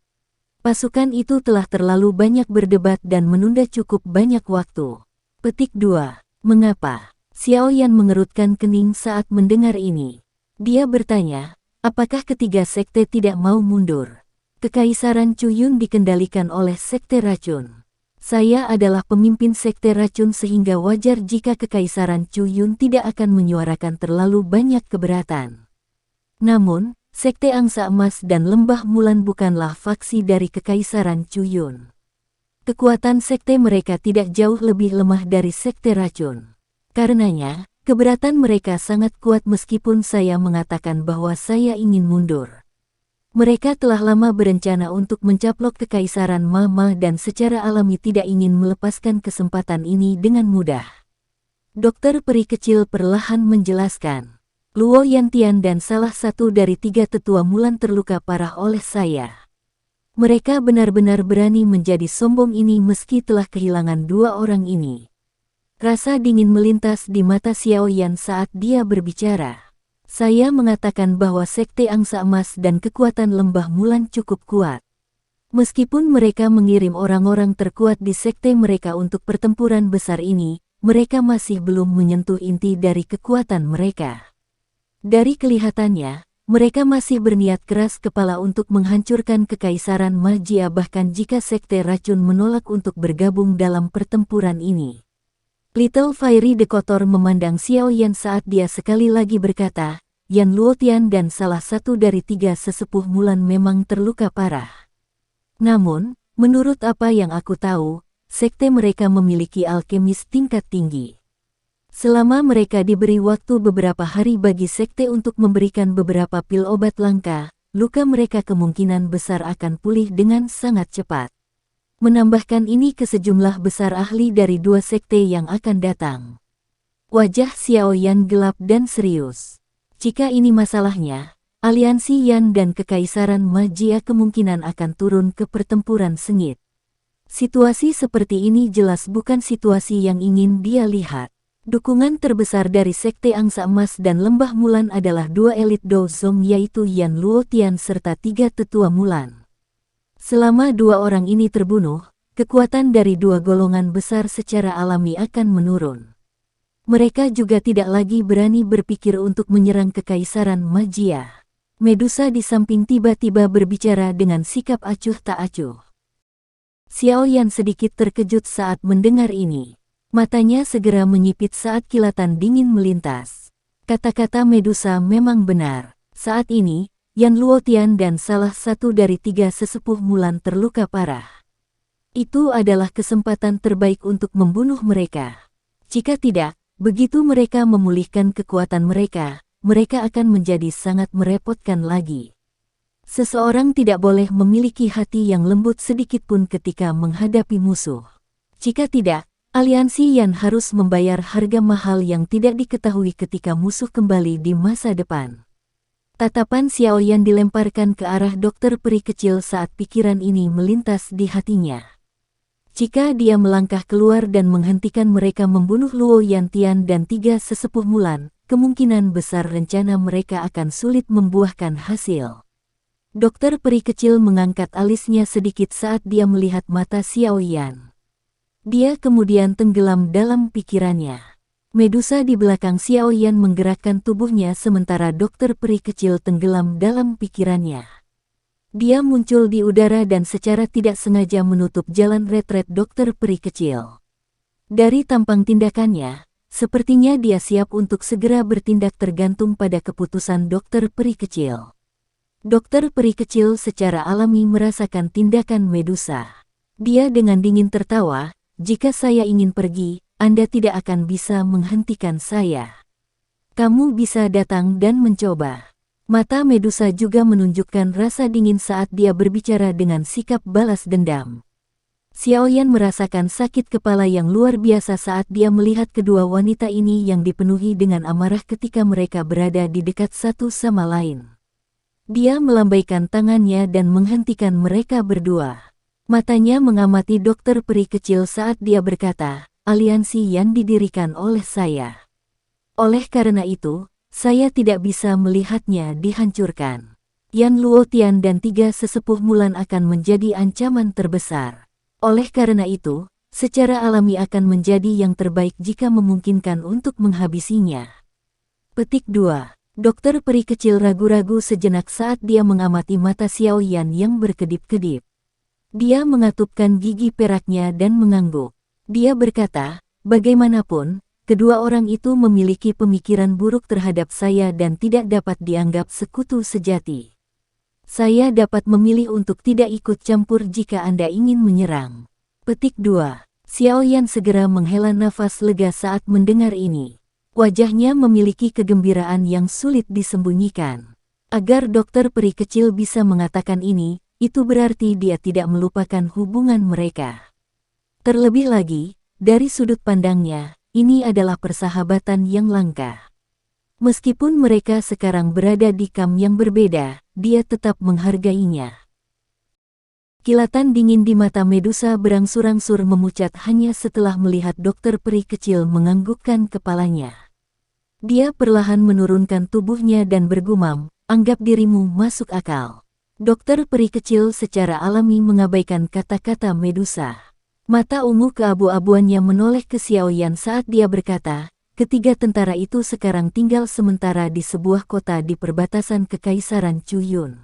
Pasukan itu telah terlalu banyak berdebat dan menunda cukup banyak waktu. Petik 2. Mengapa? Xiao Yan mengerutkan kening saat mendengar ini. Dia bertanya, apakah ketiga sekte tidak mau mundur? Kekaisaran Cuyun dikendalikan oleh sekte racun. Saya adalah pemimpin sekte racun sehingga wajar jika kekaisaran Cuyun tidak akan menyuarakan terlalu banyak keberatan. Namun, sekte Angsa Emas dan Lembah Mulan bukanlah faksi dari kekaisaran Cuyun. Kekuatan sekte mereka tidak jauh lebih lemah dari sekte racun. Karenanya, keberatan mereka sangat kuat meskipun saya mengatakan bahwa saya ingin mundur. Mereka telah lama berencana untuk mencaplok kekaisaran Ma dan secara alami tidak ingin melepaskan kesempatan ini dengan mudah. Dokter peri kecil perlahan menjelaskan. Luo Yantian dan salah satu dari 3 tetua Mulan terluka parah oleh saya. Mereka benar-benar berani menjadi sombong ini meski telah kehilangan 2 orang ini. Rasa dingin melintas di mata Xiao Yan saat dia berbicara. Saya mengatakan bahwa sekte Angsa Emas dan kekuatan Lembah Mulan cukup kuat. Meskipun mereka mengirim orang-orang terkuat di sekte mereka untuk pertempuran besar ini, mereka masih belum menyentuh inti dari kekuatan mereka. Dari kelihatannya, mereka masih berniat keras kepala untuk menghancurkan kekaisaran Majia bahkan jika Sekte Racun menolak untuk bergabung dalam pertempuran ini. Little Fairy Dekotor memandang Xiao Yan saat dia sekali lagi berkata, Yan Luotian dan salah satu dari 3 sesepuh Mulan memang terluka parah. Namun, menurut apa yang aku tahu, sekte mereka memiliki alkemis tingkat tinggi. Selama mereka diberi waktu beberapa hari bagi sekte untuk memberikan beberapa pil obat langka, luka mereka kemungkinan besar akan pulih dengan sangat cepat. Menambahkan ini ke sejumlah besar ahli dari 2 sekte yang akan datang. Wajah Xiao Yan gelap dan serius. Jika ini masalahnya, aliansi Yan dan Kekaisaran Majia kemungkinan akan turun ke pertempuran sengit. Situasi seperti ini jelas bukan situasi yang ingin dia lihat. Dukungan terbesar dari Sekte Angsa Emas dan Lembah Mulan adalah 2 elit Dozong yaitu Yan Luotian serta 3 tetua Mulan. Selama 2 orang ini terbunuh, kekuatan dari 2 golongan besar secara alami akan menurun. Mereka juga tidak lagi berani berpikir untuk menyerang Kekaisaran Majia. Medusa di samping tiba-tiba berbicara dengan sikap acuh tak acuh. Xiao Yan sedikit terkejut saat mendengar ini. Matanya segera menyipit saat kilatan dingin melintas. Kata-kata Medusa memang benar. Saat ini, Yan Luotian dan salah satu dari 3 sesepuh Mulan terluka parah. Itu adalah kesempatan terbaik untuk membunuh mereka. Jika tidak, begitu mereka memulihkan kekuatan mereka, mereka akan menjadi sangat merepotkan lagi. Seseorang tidak boleh memiliki hati yang lembut sedikitpun ketika menghadapi musuh. Jika tidak, aliansi Yan harus membayar harga mahal yang tidak diketahui ketika musuh kembali di masa depan. Tatapan Xiao Yan dilemparkan ke arah dokter peri kecil saat pikiran ini melintas di hatinya. Jika dia melangkah keluar dan menghentikan mereka membunuh Luo Yantian dan 3 sesepuh Mulan, kemungkinan besar rencana mereka akan sulit membuahkan hasil. Dokter peri kecil mengangkat alisnya sedikit saat dia melihat mata Xiao Yan. Dia kemudian tenggelam dalam pikirannya. Medusa di belakang Xiao Yan menggerakkan tubuhnya sementara dokter peri kecil tenggelam dalam pikirannya. Dia muncul di udara dan secara tidak sengaja menutup jalan retret dokter peri kecil. Dari tampang tindakannya, sepertinya dia siap untuk segera bertindak tergantung pada keputusan dokter peri kecil. Dokter peri kecil secara alami merasakan tindakan Medusa. Dia dengan dingin tertawa, jika saya ingin pergi, Anda tidak akan bisa menghentikan saya. Kamu bisa datang dan mencoba. Mata Medusa juga menunjukkan rasa dingin saat dia berbicara dengan sikap balas dendam. Xiao Yan merasakan sakit kepala yang luar biasa saat dia melihat kedua wanita ini yang dipenuhi dengan amarah ketika mereka berada di dekat satu sama lain. Dia melambaikan tangannya dan menghentikan mereka berdua. Matanya mengamati dokter peri kecil saat dia berkata, aliansi yang didirikan oleh saya. Oleh karena itu, saya tidak bisa melihatnya dihancurkan. Yan Luotian dan 3 sesepuh Mulan akan menjadi ancaman terbesar. Oleh karena itu, secara alami akan menjadi yang terbaik jika memungkinkan untuk menghabisinya. Petik 2. Dokter peri kecil ragu-ragu sejenak saat dia mengamati mata Xiao Yan yang berkedip-kedip. Dia mengatupkan gigi peraknya dan mengangguk. Dia berkata, bagaimanapun, kedua orang itu memiliki pemikiran buruk terhadap saya dan tidak dapat dianggap sekutu sejati. Saya dapat memilih untuk tidak ikut campur jika Anda ingin menyerang. Petik 2. Xiao Yan segera menghela nafas lega saat mendengar ini. Wajahnya memiliki kegembiraan yang sulit disembunyikan. Agar dokter peri kecil bisa mengatakan ini, itu berarti dia tidak melupakan hubungan mereka. Terlebih lagi, dari sudut pandangnya, ini adalah persahabatan yang langka. Meskipun mereka sekarang berada di kamp yang berbeda, dia tetap menghargainya. Kilatan dingin di mata Medusa berangsur-angsur memucat hanya setelah melihat dokter peri kecil menganggukkan kepalanya. Dia perlahan menurunkan tubuhnya dan bergumam, anggap dirimu masuk akal. Dokter peri kecil secara alami mengabaikan kata-kata Medusa. Mata ungu keabu-abuannya menoleh ke Xiao Yan saat dia berkata, ketiga tentara itu sekarang tinggal sementara di sebuah kota di perbatasan Kekaisaran Chuyun.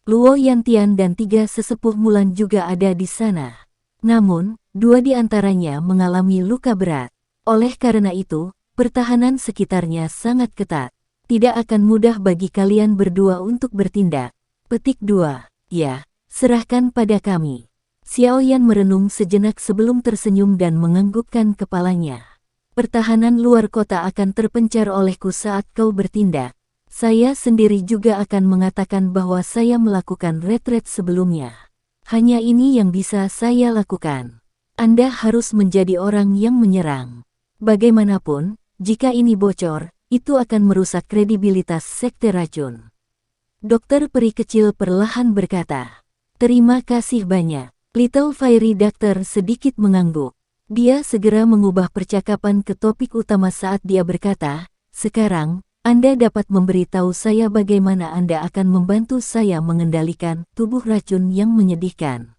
Luo Yantian dan 3 sesepuh Mulan juga ada di sana. Namun, 2 di antaranya mengalami luka berat. Oleh karena itu, pertahanan sekitarnya sangat ketat. Tidak akan mudah bagi kalian berdua untuk bertindak. Petik 2. Ya, serahkan pada kami. Xiaoyan merenung sejenak sebelum tersenyum dan menganggukkan kepalanya. Pertahanan luar kota akan terpencar olehku saat kau bertindak. Saya sendiri juga akan mengatakan bahwa saya melakukan retret sebelumnya. Hanya ini yang bisa saya lakukan. Anda harus menjadi orang yang menyerang. Bagaimanapun, jika ini bocor, itu akan merusak kredibilitas sekte racun. Dokter peri kecil perlahan berkata, "Terima kasih banyak." Little Fairy Doctor sedikit mengangguk. Dia segera mengubah percakapan ke topik utama saat dia berkata, "Sekarang, Anda dapat memberitahu saya bagaimana Anda akan membantu saya mengendalikan tubuh racun yang menyedihkan.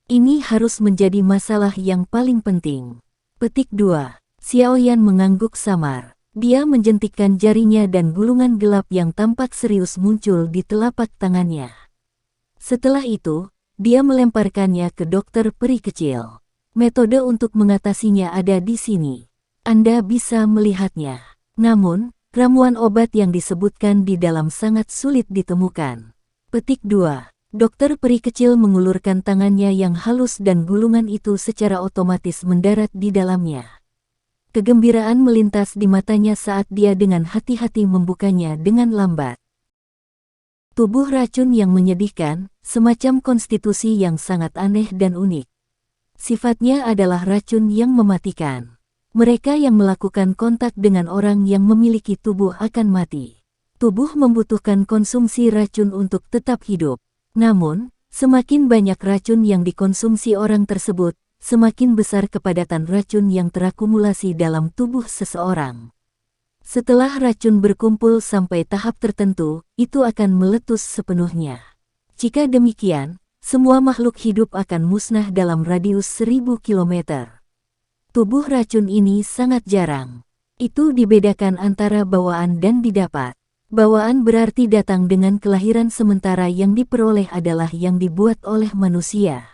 Ini harus menjadi masalah yang paling penting." Petik 2. Xiaoyan mengangguk samar. Dia menjentikkan jarinya dan gulungan gelap yang tampak serius muncul di telapak tangannya. Setelah itu, dia melemparkannya ke dokter peri kecil. Metode untuk mengatasinya ada di sini. Anda bisa melihatnya. Namun, ramuan obat yang disebutkan di dalam sangat sulit ditemukan. Petik 2. Dokter peri kecil mengulurkan tangannya yang halus dan gulungan itu secara otomatis mendarat di dalamnya. Kegembiraan melintas di matanya saat dia dengan hati-hati membukanya dengan lambat. Tubuh racun yang menyedihkan, semacam konstitusi yang sangat aneh dan unik. Sifatnya adalah racun yang mematikan. Mereka yang melakukan kontak dengan orang yang memiliki tubuh akan mati. Tubuh membutuhkan konsumsi racun untuk tetap hidup. Namun, semakin banyak racun yang dikonsumsi orang tersebut, semakin besar kepadatan racun yang terakumulasi dalam tubuh seseorang. Setelah racun berkumpul sampai tahap tertentu, itu akan meletus sepenuhnya. Jika demikian, semua makhluk hidup akan musnah dalam radius 1000 km. Tubuh racun ini sangat jarang. Itu dibedakan antara bawaan dan didapat. Bawaan berarti datang dengan kelahiran, sementara yang diperoleh adalah yang dibuat oleh manusia.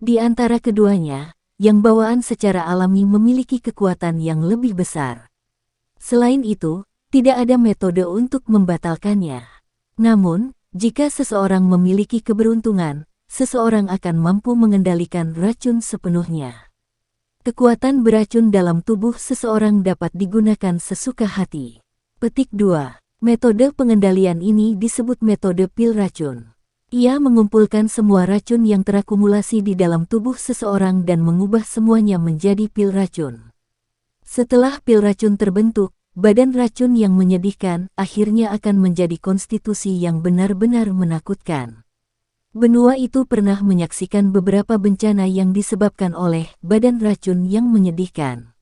Di antara keduanya, yang bawaan secara alami memiliki kekuatan yang lebih besar. Selain itu, tidak ada metode untuk membatalkannya. Namun, jika seseorang memiliki keberuntungan, seseorang akan mampu mengendalikan racun sepenuhnya. Kekuatan beracun dalam tubuh seseorang dapat digunakan sesuka hati. Petik 2. Metode pengendalian ini disebut metode pil racun. Ia mengumpulkan semua racun yang terakumulasi di dalam tubuh seseorang dan mengubah semuanya menjadi pil racun. Setelah pil racun terbentuk, badan racun yang menyedihkan akhirnya akan menjadi konstitusi yang benar-benar menakutkan. Benua itu pernah menyaksikan beberapa bencana yang disebabkan oleh badan racun yang menyedihkan.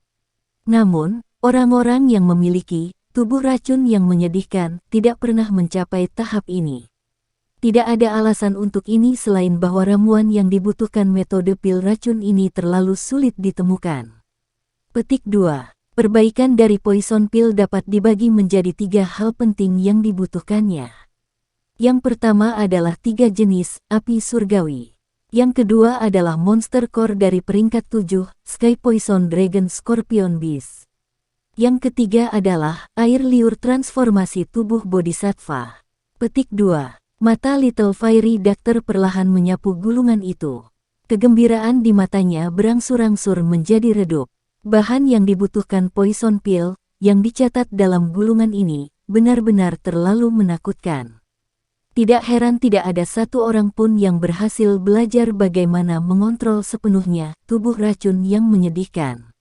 Namun, orang-orang yang memiliki tubuh racun yang menyedihkan tidak pernah mencapai tahap ini. Tidak ada alasan untuk ini selain bahwa ramuan yang dibutuhkan metode pil racun ini terlalu sulit ditemukan. Petik 2. Perbaikan dari poison pill dapat dibagi menjadi 3 hal penting yang dibutuhkannya. Yang pertama adalah 3 jenis api surgawi. Yang kedua adalah monster core dari peringkat 7, Sky Poison Dragon Scorpion Beast. Yang ketiga adalah air liur transformasi tubuh bodhisattva. Petik 2. Mata Little Fairy Doctor perlahan menyapu gulungan itu. Kegembiraan di matanya berangsur-angsur menjadi redup. Bahan yang dibutuhkan poison pill, yang dicatat dalam gulungan ini, benar-benar terlalu menakutkan. Tidak heran tidak ada satu orang pun yang berhasil belajar bagaimana mengontrol sepenuhnya tubuh racun yang menyedihkan.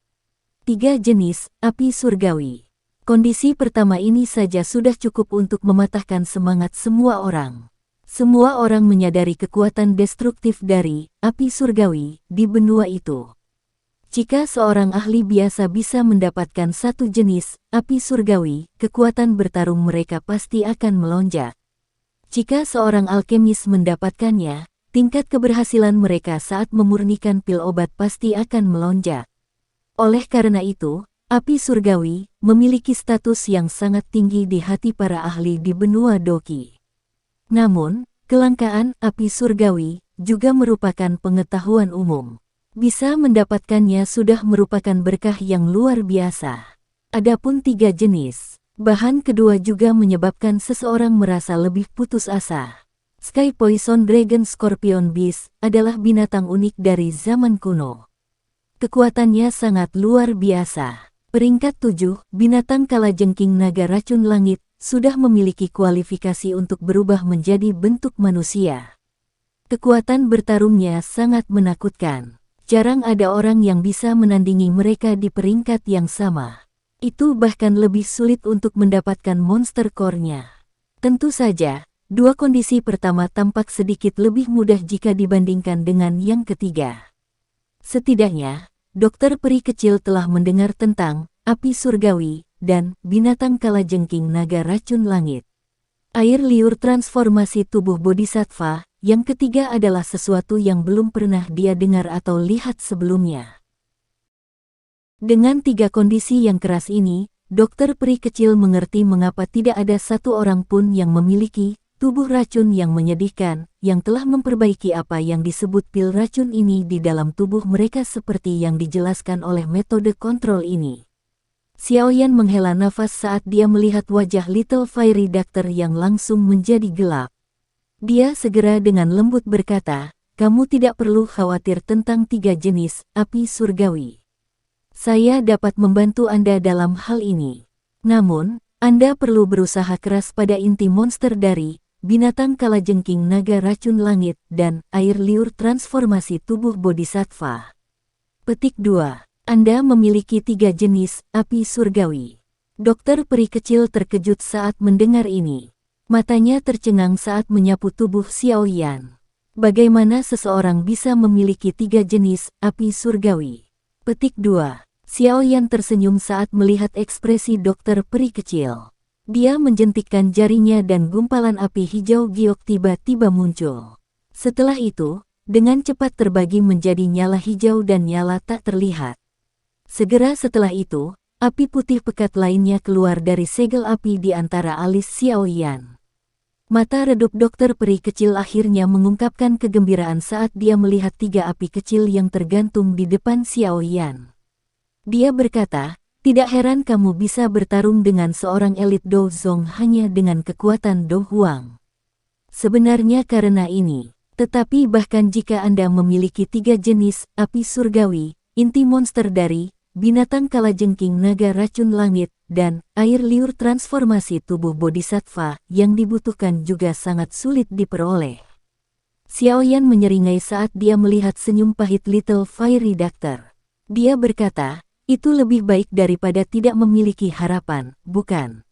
3 jenis api surgawi. Kondisi pertama ini saja sudah cukup untuk mematahkan semangat semua orang. Semua orang menyadari kekuatan destruktif dari api surgawi di benua itu. Jika seorang ahli biasa bisa mendapatkan 1 jenis api surgawi, kekuatan bertarung mereka pasti akan melonjak. Jika seorang alkemis mendapatkannya, tingkat keberhasilan mereka saat memurnikan pil obat pasti akan melonjak. Oleh karena itu, Api surgawi memiliki status yang sangat tinggi di hati para ahli di benua Doki. Namun, kelangkaan api surgawi juga merupakan pengetahuan umum. Bisa mendapatkannya sudah merupakan berkah yang luar biasa. Adapun 3 jenis, bahan kedua juga menyebabkan seseorang merasa lebih putus asa. Sky Poison Dragon Scorpion Beast adalah binatang unik dari zaman kuno. Kekuatannya sangat luar biasa. Peringkat 7, binatang kalajengking naga racun langit, sudah memiliki kualifikasi untuk berubah menjadi bentuk manusia. Kekuatan bertarungnya sangat menakutkan. Jarang ada orang yang bisa menandingi mereka di peringkat yang sama. Itu bahkan lebih sulit untuk mendapatkan monster core-nya. Tentu saja, 2 kondisi pertama tampak sedikit lebih mudah jika dibandingkan dengan yang ketiga. Setidaknya, Dokter Peri Kecil telah mendengar tentang api surgawi dan binatang kalajengking naga racun langit. Air liur transformasi tubuh bodhisattva, yang ketiga adalah sesuatu yang belum pernah dia dengar atau lihat sebelumnya. Dengan 3 kondisi yang keras ini, Dokter Peri Kecil mengerti mengapa tidak ada satu orang pun yang memiliki tubuh racun yang menyedihkan, yang telah memperbaiki apa yang disebut pil racun ini di dalam tubuh mereka seperti yang dijelaskan oleh metode kontrol ini. Xiaoyan menghela nafas saat dia melihat wajah Little Fairy Doctor yang langsung menjadi gelap. Dia segera dengan lembut berkata, "Kamu tidak perlu khawatir tentang 3 jenis api surgawi. Saya dapat membantu Anda dalam hal ini. Namun, Anda perlu berusaha keras pada inti monster dari binatang kalajengking naga racun langit dan air liur transformasi tubuh bodhisattva." Petik 2. Anda memiliki 3 jenis api surgawi. Dokter Peri Kecil terkejut saat mendengar ini. Matanya tercengang saat menyapu tubuh Xiaoyan. Bagaimana seseorang bisa memiliki 3 jenis api surgawi? Petik 2. Xiaoyan tersenyum saat melihat ekspresi Dokter Peri Kecil. Dia menjentikkan jarinya dan gumpalan api hijau giok tiba-tiba muncul. Setelah itu, dengan cepat terbagi menjadi nyala hijau dan nyala tak terlihat. Segera setelah itu, api putih pekat lainnya keluar dari segel api di antara alis Xiaoyan. Mata redup Dokter Peri Kecil akhirnya mengungkapkan kegembiraan saat dia melihat 3 api kecil yang tergantung di depan Xiaoyan. Dia berkata, "Tidak heran kamu bisa bertarung dengan seorang elit Do Zong hanya dengan kekuatan Do Huang. Sebenarnya karena ini, tetapi bahkan jika Anda memiliki 3 jenis api surgawi, inti monster dari binatang kalajengking naga racun langit, dan air liur transformasi tubuh bodhisattva yang dibutuhkan juga sangat sulit diperoleh." Xiaoyan menyeringai saat dia melihat senyum pahit Little Fairy Doctor. Dia berkata, "Itu lebih baik daripada tidak memiliki harapan, bukan?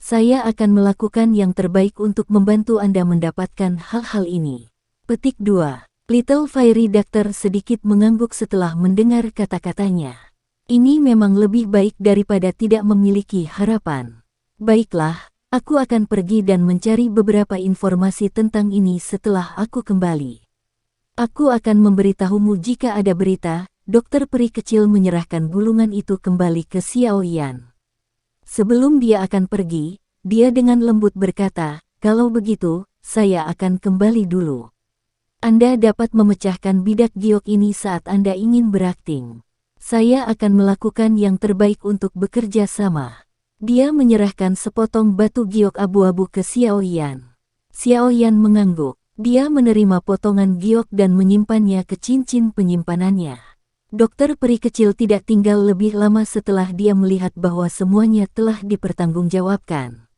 Saya akan melakukan yang terbaik untuk membantu Anda mendapatkan hal-hal ini." Petik 2. Little Fairy Doctor sedikit mengangguk setelah mendengar kata-katanya. Ini memang lebih baik daripada tidak memiliki harapan. Baiklah, aku akan pergi dan mencari beberapa informasi tentang ini setelah aku kembali. Aku akan memberitahumu jika ada berita. Dokter Peri Kecil menyerahkan gulungan itu kembali ke Xiaoyan. Sebelum dia akan pergi, dia dengan lembut berkata, "Kalau begitu, saya akan kembali dulu. Anda dapat memecahkan bidak giok ini saat Anda ingin berakting. Saya akan melakukan yang terbaik untuk bekerja sama." Dia menyerahkan sepotong batu giok abu-abu ke Xiaoyan. Xiaoyan mengangguk. Dia menerima potongan giok dan menyimpannya ke cincin penyimpanannya. Dokter Peri Kecil tidak tinggal lebih lama setelah dia melihat bahwa semuanya telah dipertanggungjawabkan.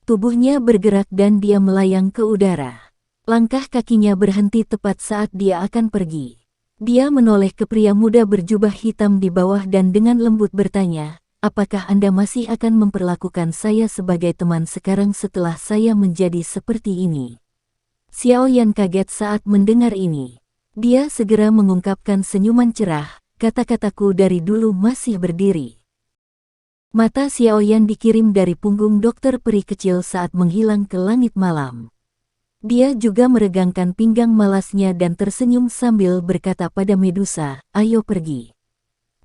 Tubuhnya bergerak dan dia melayang ke udara. Langkah kakinya berhenti tepat saat dia akan pergi. Dia menoleh ke pria muda berjubah hitam di bawah dan dengan lembut bertanya, "Apakah Anda masih akan memperlakukan saya sebagai teman sekarang setelah saya menjadi seperti ini?" Xiaoyan kaget saat mendengar ini. Dia segera mengungkapkan senyuman cerah, "Kata-kataku dari dulu masih berdiri." Mata Xiaoyan dikirim dari punggung Dokter Peri Kecil saat menghilang ke langit malam. Dia juga meregangkan pinggang malasnya dan tersenyum sambil berkata pada Medusa, "Ayo pergi.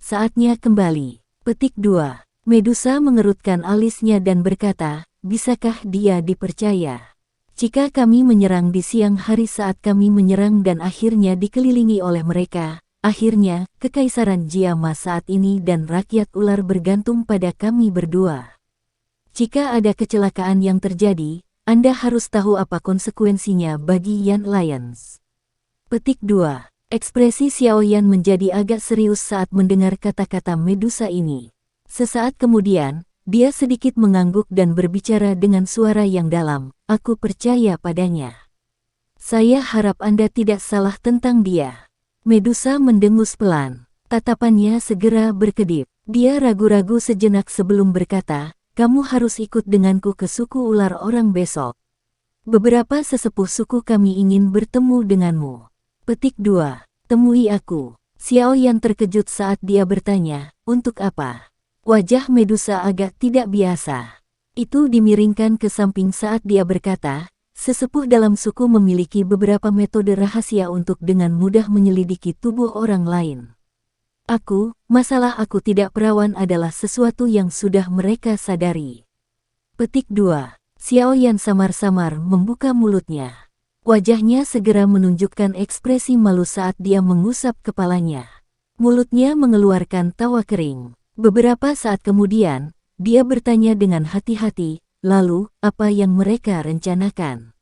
Saatnya kembali." Petik 2. Medusa mengerutkan alisnya dan berkata, bisakah dia dipercaya? Jika kami menyerang di siang hari saat kami menyerang dan akhirnya dikelilingi oleh mereka, akhirnya Kekaisaran Jiama saat ini dan rakyat ular bergantung pada kami berdua. Jika ada kecelakaan yang terjadi, Anda harus tahu apa konsekuensinya bagi Yan Lions. Petik 2. Ekspresi Xiao Yan menjadi agak serius saat mendengar kata-kata Medusa ini. Sesaat kemudian, dia sedikit mengangguk dan berbicara dengan suara yang dalam, aku percaya padanya. Saya harap Anda tidak salah tentang dia. Medusa mendengus pelan. Tatapannya segera berkedip. Dia ragu-ragu sejenak sebelum berkata, kamu harus ikut denganku ke suku ular orang besok. Beberapa sesepuh suku kami ingin bertemu denganmu. Petik 2. Temui aku. Xiao Yan terkejut saat dia bertanya, untuk apa? Wajah Medusa agak tidak biasa. Itu dimiringkan ke samping saat dia berkata, sesepuh dalam suku memiliki beberapa metode rahasia untuk dengan mudah menyelidiki tubuh orang lain. Masalah aku tidak perawan adalah sesuatu yang sudah mereka sadari. Petik 2. Xiao Yan samar-samar membuka mulutnya. Wajahnya segera menunjukkan ekspresi malu saat dia mengusap kepalanya. Mulutnya mengeluarkan tawa kering. Beberapa saat kemudian, dia bertanya dengan hati-hati, lalu, apa yang mereka rencanakan?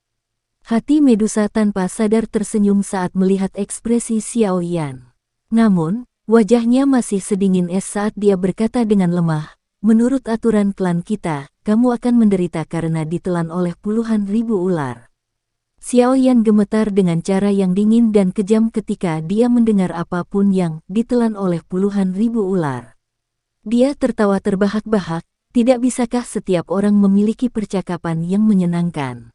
Hati Medusa tanpa sadar tersenyum saat melihat ekspresi Xiao Yan. Namun, wajahnya masih sedingin es saat dia berkata dengan lemah, menurut aturan klan kita, kamu akan menderita karena ditelan oleh puluhan ribu ular. Xiao Yan gemetar dengan cara yang dingin dan kejam ketika dia mendengar apapun yang ditelan oleh puluhan ribu ular. Dia tertawa terbahak-bahak, tidak bisakah setiap orang memiliki percakapan yang menyenangkan?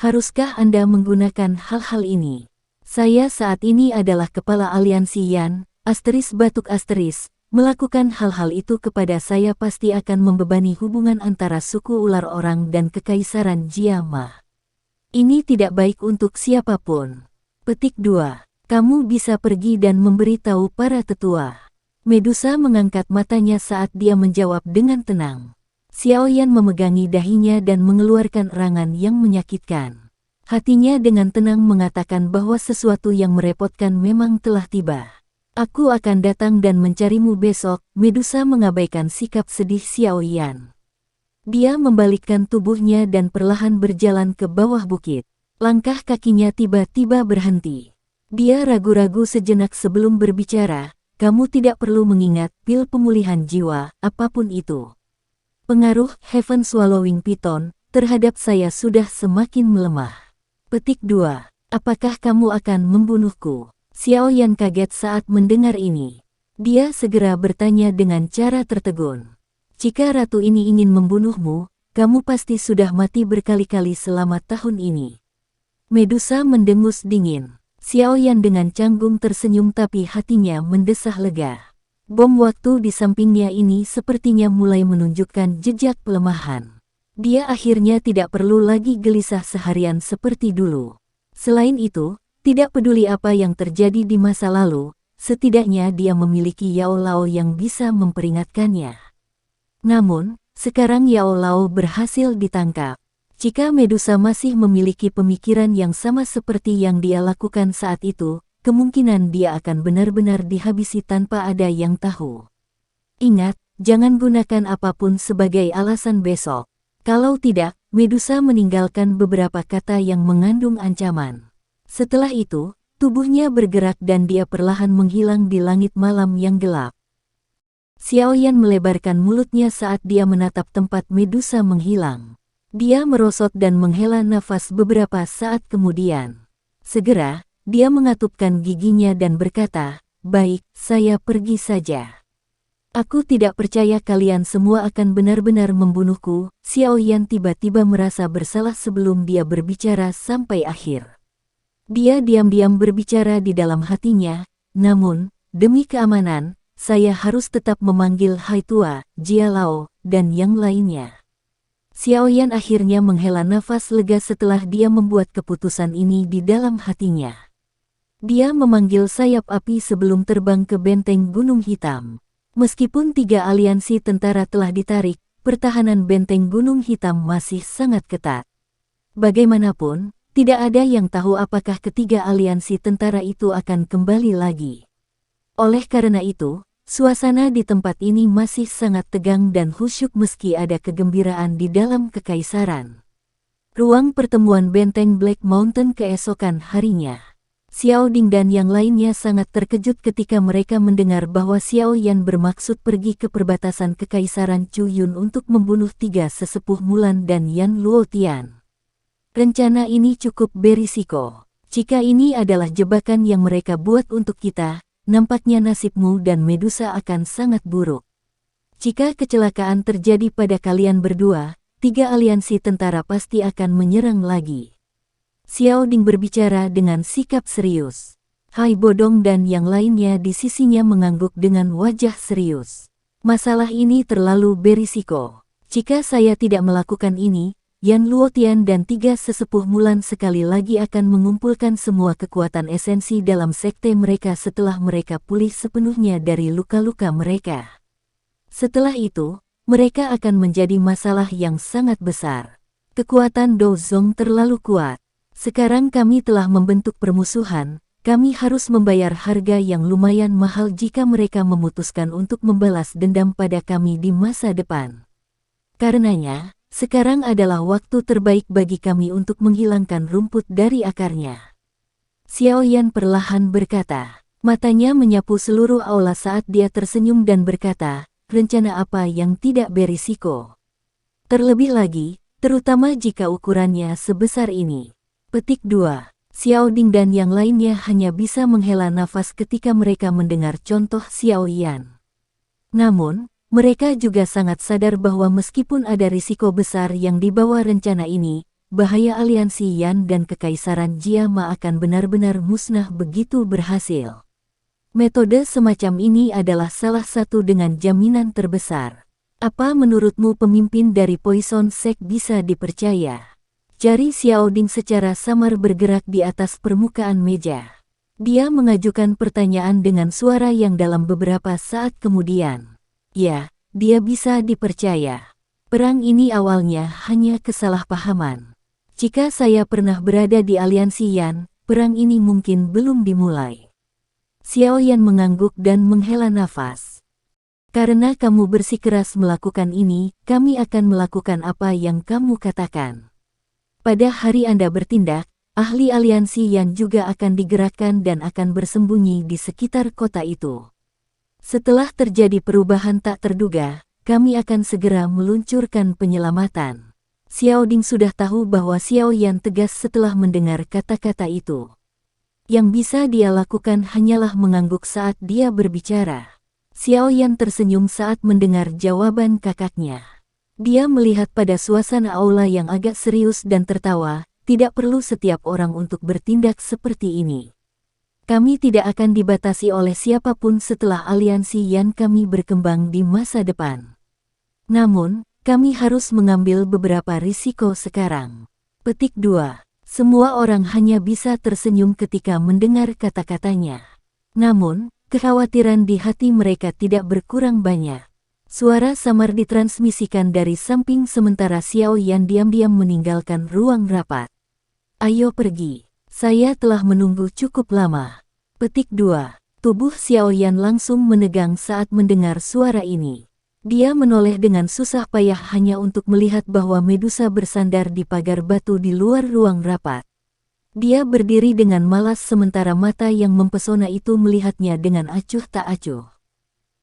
Haruskah Anda menggunakan hal-hal ini? Saya saat ini adalah kepala aliansi Yan, *batuk*, melakukan hal-hal itu kepada saya pasti akan membebani hubungan antara suku ular orang dan Kekaisaran Jiama. Ini tidak baik untuk siapapun. Petik 2. Kamu bisa pergi dan memberitahu para tetua. Medusa mengangkat matanya saat dia menjawab dengan tenang. Xiao Yan memegangi dahinya dan mengeluarkan erangan yang menyakitkan. Hatinya dengan tenang mengatakan bahwa sesuatu yang merepotkan memang telah tiba. Aku akan datang dan mencarimu besok. Medusa mengabaikan sikap sedih Xiao Yan. Dia membalikkan tubuhnya dan perlahan berjalan ke bawah bukit. Langkah kakinya tiba-tiba berhenti. Dia ragu-ragu sejenak sebelum berbicara. Kamu tidak perlu mengingat pil pemulihan jiwa, apapun itu. Pengaruh Heaven Swallowing Python terhadap saya sudah semakin melemah. Petik 2. Apakah kamu akan membunuhku? Xiao Yan kaget saat mendengar ini. Dia segera bertanya dengan cara tertegun. Jika ratu ini ingin membunuhmu, kamu pasti sudah mati berkali-kali selama tahun ini. Medusa mendengus dingin. Xiao Yan dengan canggung tersenyum tapi hatinya mendesah lega. Bom waktu di sampingnya ini sepertinya mulai menunjukkan jejak pelemahan. Dia akhirnya tidak perlu lagi gelisah seharian seperti dulu. Selain itu, tidak peduli apa yang terjadi di masa lalu, setidaknya dia memiliki Yao Lao yang bisa memperingatkannya. Namun, sekarang Yao Lao berhasil ditangkap. Jika Medusa masih memiliki pemikiran yang sama seperti yang dia lakukan saat itu, kemungkinan dia akan benar-benar dihabisi tanpa ada yang tahu. Ingat, jangan gunakan apapun sebagai alasan besok. Kalau tidak, Medusa meninggalkan beberapa kata yang mengandung ancaman. Setelah itu, tubuhnya bergerak dan dia perlahan menghilang di langit malam yang gelap. Xiao Yan melebarkan mulutnya saat dia menatap tempat Medusa menghilang. Dia merosot dan menghela nafas beberapa saat kemudian. Segera, dia mengatupkan giginya dan berkata, baik, saya pergi saja. Aku tidak percaya kalian semua akan benar-benar membunuhku. Xiao Yan tiba-tiba merasa bersalah sebelum dia berbicara sampai akhir. Dia diam-diam berbicara di dalam hatinya, namun, demi keamanan, saya harus tetap memanggil Hai Tua, Jia Lao, dan yang lainnya. Xiao Yan akhirnya menghela nafas lega setelah dia membuat keputusan ini di dalam hatinya. Dia memanggil sayap api sebelum terbang ke benteng Gunung Hitam. Meskipun 3 aliansi tentara telah ditarik, pertahanan benteng Gunung Hitam masih sangat ketat. Bagaimanapun, tidak ada yang tahu apakah ketiga aliansi tentara itu akan kembali lagi. Oleh karena itu, suasana di tempat ini masih sangat tegang dan khusyuk meski ada kegembiraan di dalam kekaisaran. Ruang pertemuan benteng Black Mountain keesokan harinya. Xiao Ding dan yang lainnya sangat terkejut ketika mereka mendengar bahwa Xiao Yan bermaksud pergi ke perbatasan Kekaisaran Chu Yun untuk membunuh 3 sesepuh Mulan dan Yan Luotian. Rencana ini cukup berisiko. Jika ini adalah jebakan yang mereka buat untuk kita, nampaknya nasibmu dan Medusa akan sangat buruk. Jika kecelakaan terjadi pada kalian berdua, 3 aliansi tentara pasti akan menyerang lagi. Xiao Ding berbicara dengan sikap serius. Hai Bodong dan yang lainnya di sisinya mengangguk dengan wajah serius. Masalah ini terlalu berisiko. Jika saya tidak melakukan ini, Yan Luotian dan 3 sesepuh Mulan sekali lagi akan mengumpulkan semua kekuatan esensi dalam sekte mereka setelah mereka pulih sepenuhnya dari luka-luka mereka. Setelah itu, mereka akan menjadi masalah yang sangat besar. Kekuatan Dozong terlalu kuat. Sekarang kami telah membentuk permusuhan, kami harus membayar harga yang lumayan mahal jika mereka memutuskan untuk membalas dendam pada kami di masa depan. Karenanya, sekarang adalah waktu terbaik bagi kami untuk menghilangkan rumput dari akarnya. Xiao Yan perlahan berkata, matanya menyapu seluruh aula saat dia tersenyum dan berkata, rencana apa yang tidak berisiko? Terlebih lagi, terutama jika ukurannya sebesar ini. Petik 2. Xiao Ding dan yang lainnya hanya bisa menghela nafas ketika mereka mendengar contoh Xiao Yan. Namun, mereka juga sangat sadar bahwa meskipun ada risiko besar yang dibawa rencana ini, bahaya aliansi Yan dan Kekaisaran Jia Ma akan benar-benar musnah begitu berhasil. Metode semacam ini adalah salah satu dengan jaminan terbesar. Apa menurutmu pemimpin dari Poison Sect bisa dipercaya? Jari Xiao Ding secara samar bergerak di atas permukaan meja. Dia mengajukan pertanyaan dengan suara yang dalam beberapa saat kemudian. Ya, dia bisa dipercaya. Perang ini awalnya hanya kesalahpahaman. Jika saya pernah berada di aliansi Yan, perang ini mungkin belum dimulai. Xiao Yan mengangguk dan menghela nafas. Karena kamu bersikeras melakukan ini, kami akan melakukan apa yang kamu katakan. Pada hari Anda bertindak, ahli aliansi Yan juga akan digerakkan dan akan bersembunyi di sekitar kota itu. Setelah terjadi perubahan tak terduga, kami akan segera meluncurkan penyelamatan. Xiao Ding sudah tahu bahwa Xiao Yan tegas setelah mendengar kata-kata itu. Yang bisa dia lakukan hanyalah mengangguk saat dia berbicara. Xiao Yan tersenyum saat mendengar jawaban kakaknya. Dia melihat pada suasana aula yang agak serius dan tertawa, tidak perlu setiap orang untuk bertindak seperti ini. Kami tidak akan dibatasi oleh siapapun setelah aliansi Yan kami berkembang di masa depan. Namun, kami harus mengambil beberapa risiko sekarang. Petik 2. Semua orang hanya bisa tersenyum ketika mendengar kata-katanya. Namun, kekhawatiran di hati mereka tidak berkurang banyak. Suara samar ditransmisikan dari samping sementara Xiao Yan diam-diam meninggalkan ruang rapat. Ayo pergi. Saya telah menunggu cukup lama. Petik 2. Tubuh Xiao Yan langsung menegang saat mendengar suara ini. Dia menoleh dengan susah payah hanya untuk melihat bahwa Medusa bersandar di pagar batu di luar ruang rapat. Dia berdiri dengan malas sementara mata yang mempesona itu melihatnya dengan acuh tak acuh.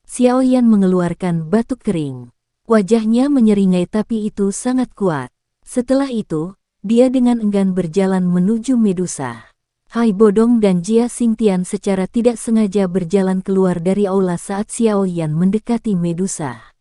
Xiao Yan mengeluarkan batuk kering. Wajahnya menyeringai tapi itu sangat kuat. Setelah itu, dia dengan enggan berjalan menuju Medusa. Hai Bodong dan Jia Xingtian secara tidak sengaja berjalan keluar dari aula saat Xiao Yan mendekati Medusa.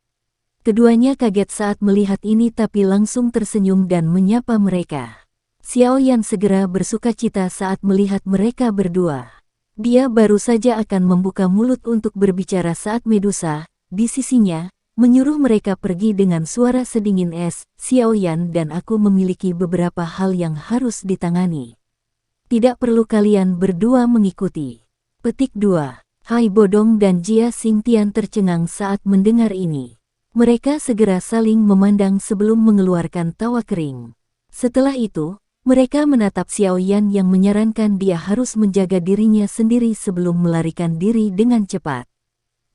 Keduanya kaget saat melihat ini tapi langsung tersenyum dan menyapa mereka. Xiao Yan segera bersukacita saat melihat mereka berdua. Dia baru saja akan membuka mulut untuk berbicara saat Medusa, di sisinya, menyuruh mereka pergi dengan suara sedingin es. Xiao Yan dan aku memiliki beberapa hal yang harus ditangani. Tidak perlu kalian berdua mengikuti. Petik 2. Hai Bodong dan Jia Xingtian tercengang saat mendengar ini. Mereka segera saling memandang sebelum mengeluarkan tawa kering. Setelah itu, mereka menatap Xiao Yan yang menyarankan dia harus menjaga dirinya sendiri sebelum melarikan diri dengan cepat.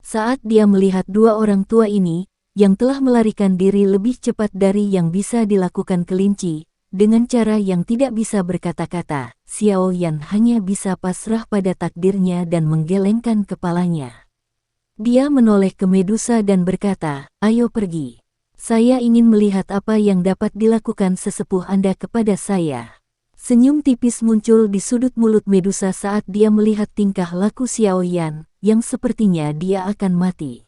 Saat dia melihat dua orang tua ini, yang telah melarikan diri lebih cepat dari yang bisa dilakukan kelinci, dengan cara yang tidak bisa berkata-kata, Xiao Yan hanya bisa pasrah pada takdirnya dan menggelengkan kepalanya. Dia menoleh ke Medusa dan berkata, "Ayo pergi. Saya ingin melihat apa yang dapat dilakukan sesepuh Anda kepada saya." Senyum tipis muncul di sudut mulut Medusa saat dia melihat tingkah laku Xiao Yan, yang sepertinya dia akan mati.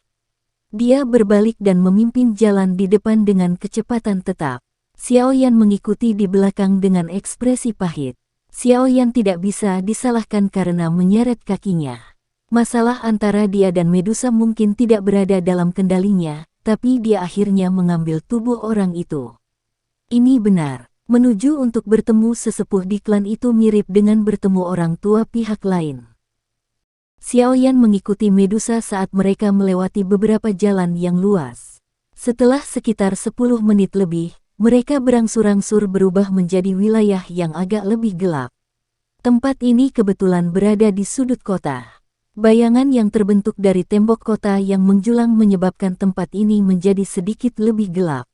Dia berbalik dan memimpin jalan di depan dengan kecepatan tetap. Xiao Yan mengikuti di belakang dengan ekspresi pahit. Xiao Yan tidak bisa disalahkan karena menyeret kakinya. Masalah antara dia dan Medusa mungkin tidak berada dalam kendalinya, tapi dia akhirnya mengambil tubuh orang itu. Ini benar, menuju untuk bertemu sesepuh di klan itu mirip dengan bertemu orang tua pihak lain. Xiao Yan mengikuti Medusa saat mereka melewati beberapa jalan yang luas. Setelah sekitar 10 menit lebih, mereka berangsur-angsur berubah menjadi wilayah yang agak lebih gelap. Tempat ini kebetulan berada di sudut kota. Bayangan yang terbentuk dari tembok kota yang menjulang menyebabkan tempat ini menjadi sedikit lebih gelap.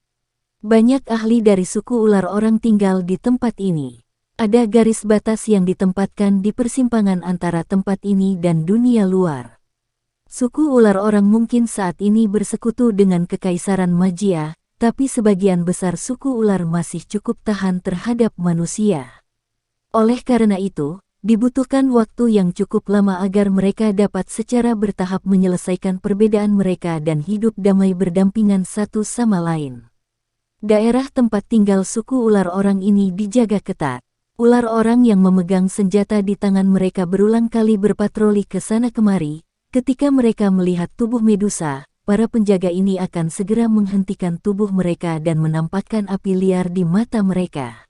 Banyak ahli dari suku ular orang tinggal di tempat ini. Ada garis batas yang ditempatkan di persimpangan antara tempat ini dan dunia luar. Suku ular orang mungkin saat ini bersekutu dengan Kekaisaran Magia, tapi sebagian besar suku ular masih cukup tahan terhadap manusia. Oleh karena itu, dibutuhkan waktu yang cukup lama agar mereka dapat secara bertahap menyelesaikan perbedaan mereka dan hidup damai berdampingan satu sama lain. Daerah tempat tinggal suku ular orang ini dijaga ketat. Ular orang yang memegang senjata di tangan mereka berulang kali berpatroli ke sana kemari. Ketika mereka melihat tubuh Medusa, para penjaga ini akan segera menghentikan tubuh mereka dan menampakkan api liar di mata mereka.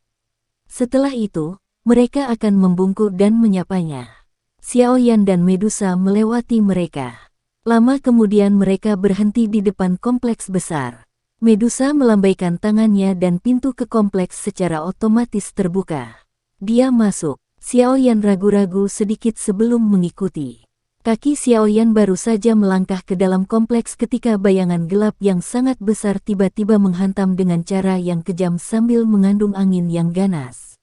Setelah itu, mereka akan membungkuk dan menyapanya. Xiao Yan dan Medusa melewati mereka. Lama kemudian mereka berhenti di depan kompleks besar. Medusa melambaikan tangannya dan pintu ke kompleks secara otomatis terbuka. Dia masuk. Xiao Yan ragu-ragu sedikit sebelum mengikuti. Kaki Xiao Yan baru saja melangkah ke dalam kompleks ketika bayangan gelap yang sangat besar tiba-tiba menghantam dengan cara yang kejam sambil mengandung angin yang ganas.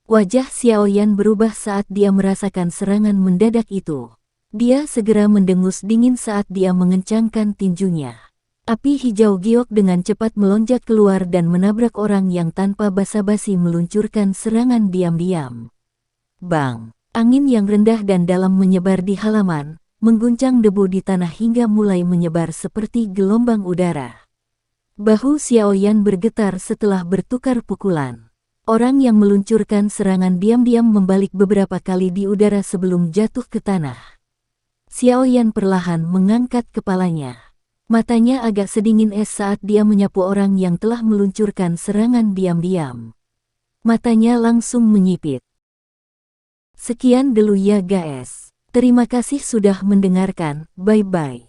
Wajah Xiao Yan berubah saat dia merasakan serangan mendadak itu. Dia segera mendengus dingin saat dia mengencangkan tinjunya. Api hijau giok dengan cepat melonjak keluar dan menabrak orang yang tanpa basa-basi meluncurkan serangan diam-diam. Bang! Angin yang rendah dan dalam menyebar di halaman, mengguncang debu di tanah hingga mulai menyebar seperti gelombang udara. Bahu Xiao Yan bergetar setelah bertukar pukulan. Orang yang meluncurkan serangan diam-diam membalik beberapa kali di udara sebelum jatuh ke tanah. Xiao Yan perlahan mengangkat kepalanya. Matanya agak sedingin es saat dia menyapu orang yang telah meluncurkan serangan diam-diam. Matanya langsung menyipit. Sekian dulu ya guys. Terima kasih sudah mendengarkan, bye-bye.